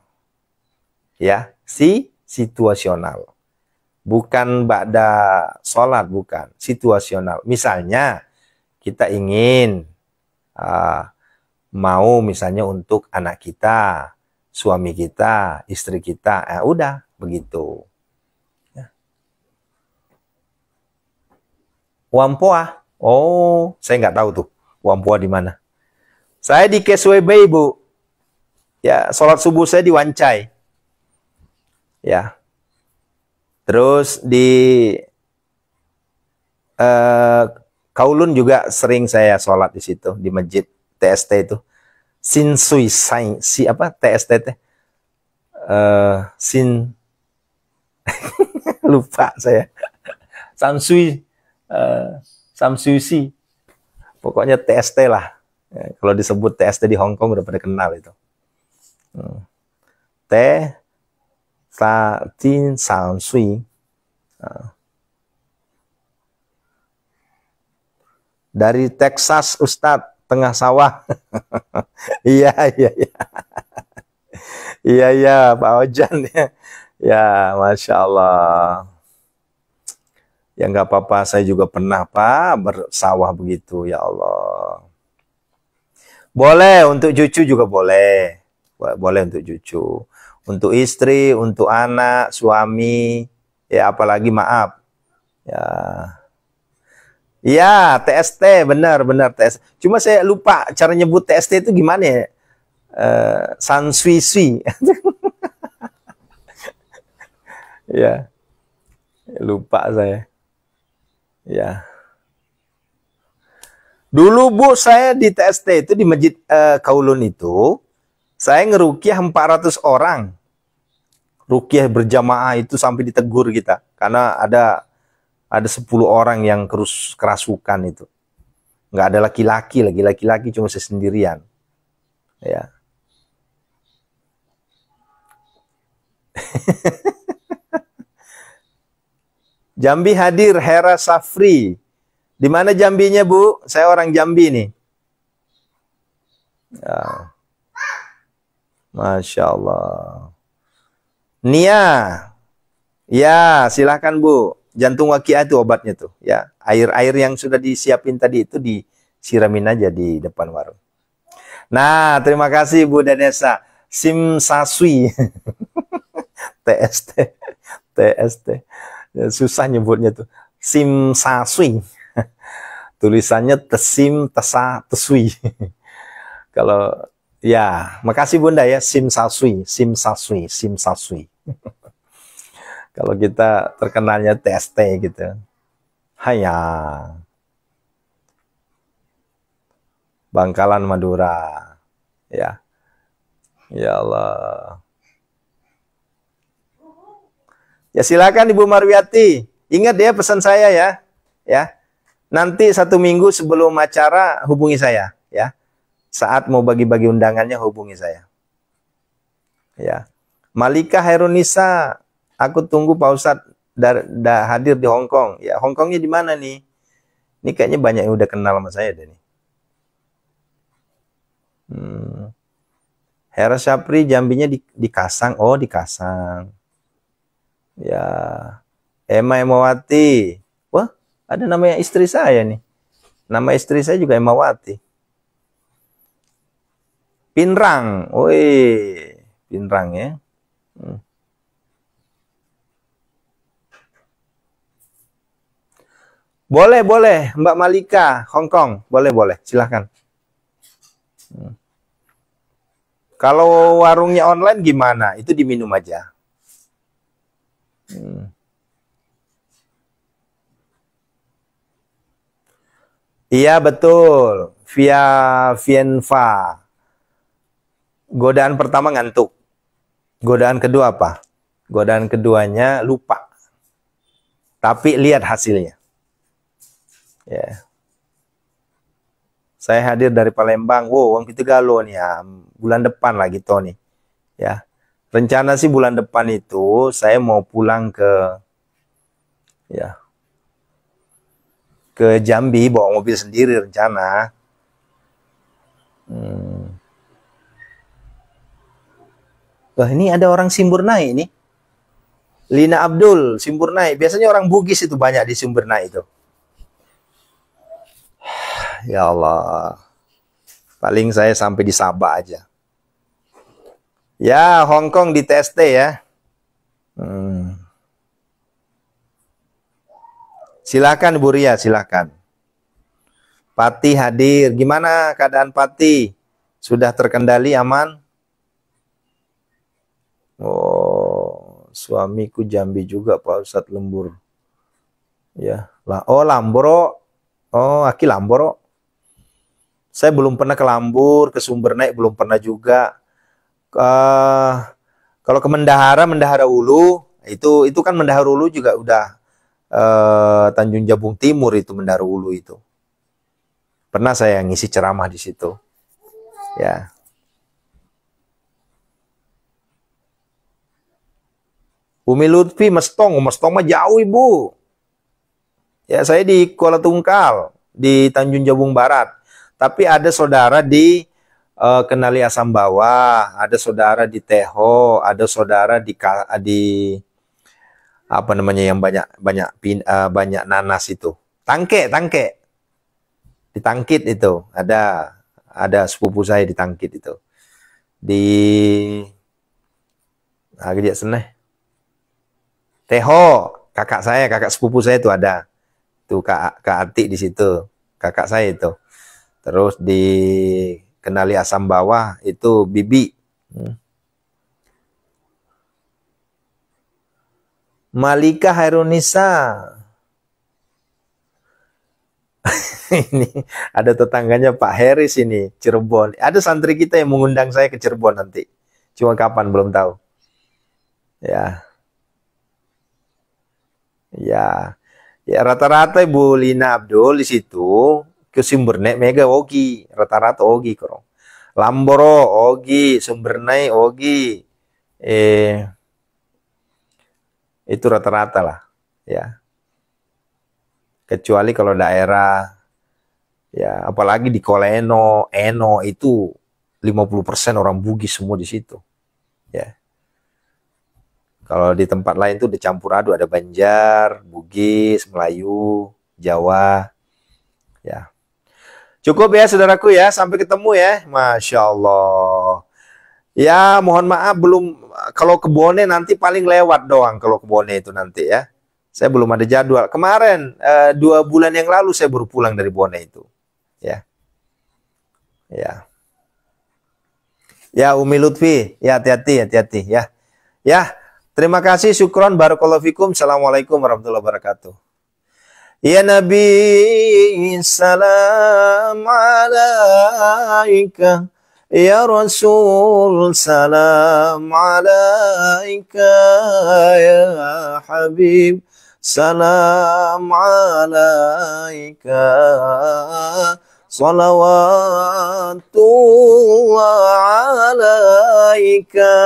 Ya, situasional. Bukan ba'da sholat, bukan. Situasional. Misalnya, kita ingin mau misalnya untuk anak kita, suami kita, istri kita, udah begitu. Ya. Wampoa, oh saya nggak tahu tuh Wampoa di mana. Saya di KSWB Bu, ya sholat subuh saya di Wancai, ya. Terus di Kowloon juga sering saya sholat di situ di masjid TST itu. Sinsui si apa TST teh? Lupa saya. Samsuisi. Pokoknya TST lah. Ya, kalau disebut TST di Hong Kong udah pada kenal itu. Samsui. Dari Texas Ustadz, tengah sawah. Iya. Iya, Pak Ojan ya. Ya, Masya Allah. Ya nggak apa-apa, saya juga pernah Pak bersawah begitu, ya Allah. Boleh untuk cucu juga boleh. Boleh untuk cucu. Untuk istri, untuk anak, suami, ya apalagi maaf. Ya. Ya, TST, benar TST. Cuma saya lupa cara nyebut TST itu gimana ya? Sansui. Ya. Lupa saya. Ya. Dulu Bu, saya di TST itu di Masjid Kowloon itu, saya ngeruqyah 400 orang. Ruqyah berjamaah itu sampai ditegur kita karena ada 10 orang yang kerasukan itu. Nggak ada laki-laki cuma saya sendirian. Ya. Jambi hadir, Hera Safri. Di mana Jambinya, Bu? Saya orang Jambi nih. Ya. Masya Allah. Nia. Ya, silakan Bu. Jantung wakia itu obatnya tuh, ya. Air-air yang sudah disiapin tadi itu disiramin aja di depan warung. Nah, terima kasih Bu Danesa. Sim Sasui. TST. TST. Ya, susah nyebutnya tuh. Sim Sasui. Tulisannya tesim tesa tesui. Kalau ya, makasih Bunda ya, Sim Sasui, Sim Sasui, Sim Sasui. Kalau kita terkenalnya TST gitu. Haya. Bangkalan Madura. Ya. Ya Allah. Ya silakan Ibu Marwiati. Ingat ya pesan saya ya. Ya. Nanti 1 minggu sebelum acara hubungi saya ya. Saat mau bagi-bagi undangannya hubungi saya. Ya. Malika Hairunisa, aku tunggu Pak Ustadz hadir di Hong Kong. Ya, Hong Kongnya di mana nih? Ini kayaknya banyak yang udah kenal sama saya deh nih. Hera Syapri, Jambinya di Kasang. Oh, di Kasang. Ya. Emma Emawati. Wah, ada namanya istri saya nih. Nama istri saya juga Emawati. Pinrang. Woi, Pinrang ya. Boleh, boleh. Mbak Malika, Hong Kong. Boleh, boleh. Silahkan. Kalau warungnya online gimana? Itu diminum aja. Iya, betul. Via Vienfa. Godaan pertama ngantuk. Godaan kedua apa? Godaan keduanya lupa. Tapi lihat hasilnya. Ya. Saya hadir dari Palembang. Wow, Wong Pitugalo nih ya. Bulan depan lagi toh nih. Ya. Rencana sih bulan depan itu saya mau pulang ke Jambi bawa mobil sendiri rencana. Wah, ini ada orang Simburnai ini. Lina Abdul, Simburnai. Biasanya orang Bugis itu banyak di Simburnai itu. Ya Allah. Paling saya sampai di Sabah aja. Ya, Hong Kong di TST ya. Silakan Bu Ria, silakan. Pati hadir. Gimana keadaan Pati? Sudah terkendali aman? Oh, suamiku Jambi juga Pak Ustadz lembur. Ya, lah. Oh, Lamboro. Oh, Aki Lamboro. Saya belum pernah ke Lambur, ke Sumbernaik belum pernah juga. Kalau ke Mendahara Ulu, itu kan Mendahara Ulu juga udah Tanjung Jabung Timur itu Mendahara Ulu itu. Pernah saya ngisi ceramah di situ. Ya. Umi Lutfi Mestong mah jauh Ibu. Ya, saya di Kuala Tungkal, di Tanjung Jabung Barat. Tapi ada saudara di Kenali Asam Bawah, ada saudara di Teho, ada saudara di apa namanya yang banyak nanas itu. Tangke. Di Tangkit itu ada sepupu saya di Tangkit itu. Di dia seneh. Teho, kakak sepupu saya itu ada. Tuh Kak Ati di situ, kakak saya itu. Terus di Kenali Asam Bawah itu Bibi. Malika Hairunisa. Ini ada tetangganya Pak Heris ini, Cirebon. Ada santri kita yang mengundang saya ke Cirebon nanti. Cuma kapan belum tahu. Ya. Ya. Ya rata-rata Ibu Lina Abdul di situ ke Simburnai mega ogi, rata-rata ogi koro. Lamboro ogi, Simburnai ogi. Itu rata-rata lah, ya. Kecuali kalau daerah ya apalagi di Koleno, Eno itu 50% orang Bugis semua di situ. Ya. Kalau di tempat lain tuh dicampur aduk, ada Banjar, Bugis, Melayu, Jawa. Ya. Cukup ya saudaraku ya, sampai ketemu ya. Masya Allah. Ya, mohon maaf belum, kalau ke Bone nanti paling lewat doang kalau ke Bone itu nanti ya. Saya belum ada jadwal. Kemarin 2 bulan yang lalu saya baru pulang dari Bone itu. Ya. Ya. Ya, Umi Lutfi, ya hati-hati ya. Ya, terima kasih, syukron, barakallahu fikum. Assalamualaikum warahmatullahi wabarakatuh. Ya Nabi, salam alaika. Ya Rasul, salam alaika. Ya Habib, salam alaika. Salawatullah alaika.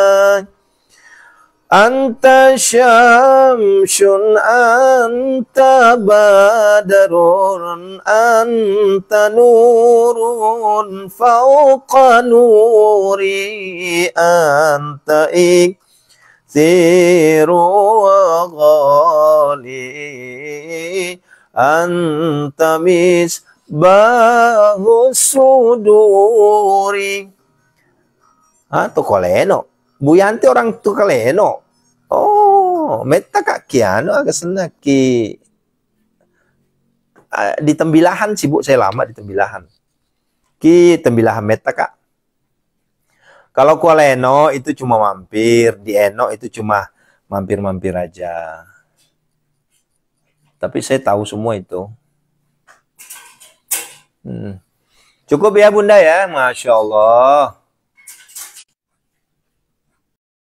Anta syamsun, anta badarun, anta nurun fauqa nuri, anta ikthiru wa ghali, anta misbahu suduri. Ah, Tokoleno. Bu Yanti orang Tokoleno. Oh, meta kak kiano agak senang ki di Tembilahan sih Bu, saya lama di Tembilahan. Ki Tembilahan meta kak. Kalau Kualeno itu cuma mampir, di Eno itu cuma mampir-mampir aja. Tapi saya tahu semua itu. Cukup ya Bunda ya, Masya Allah.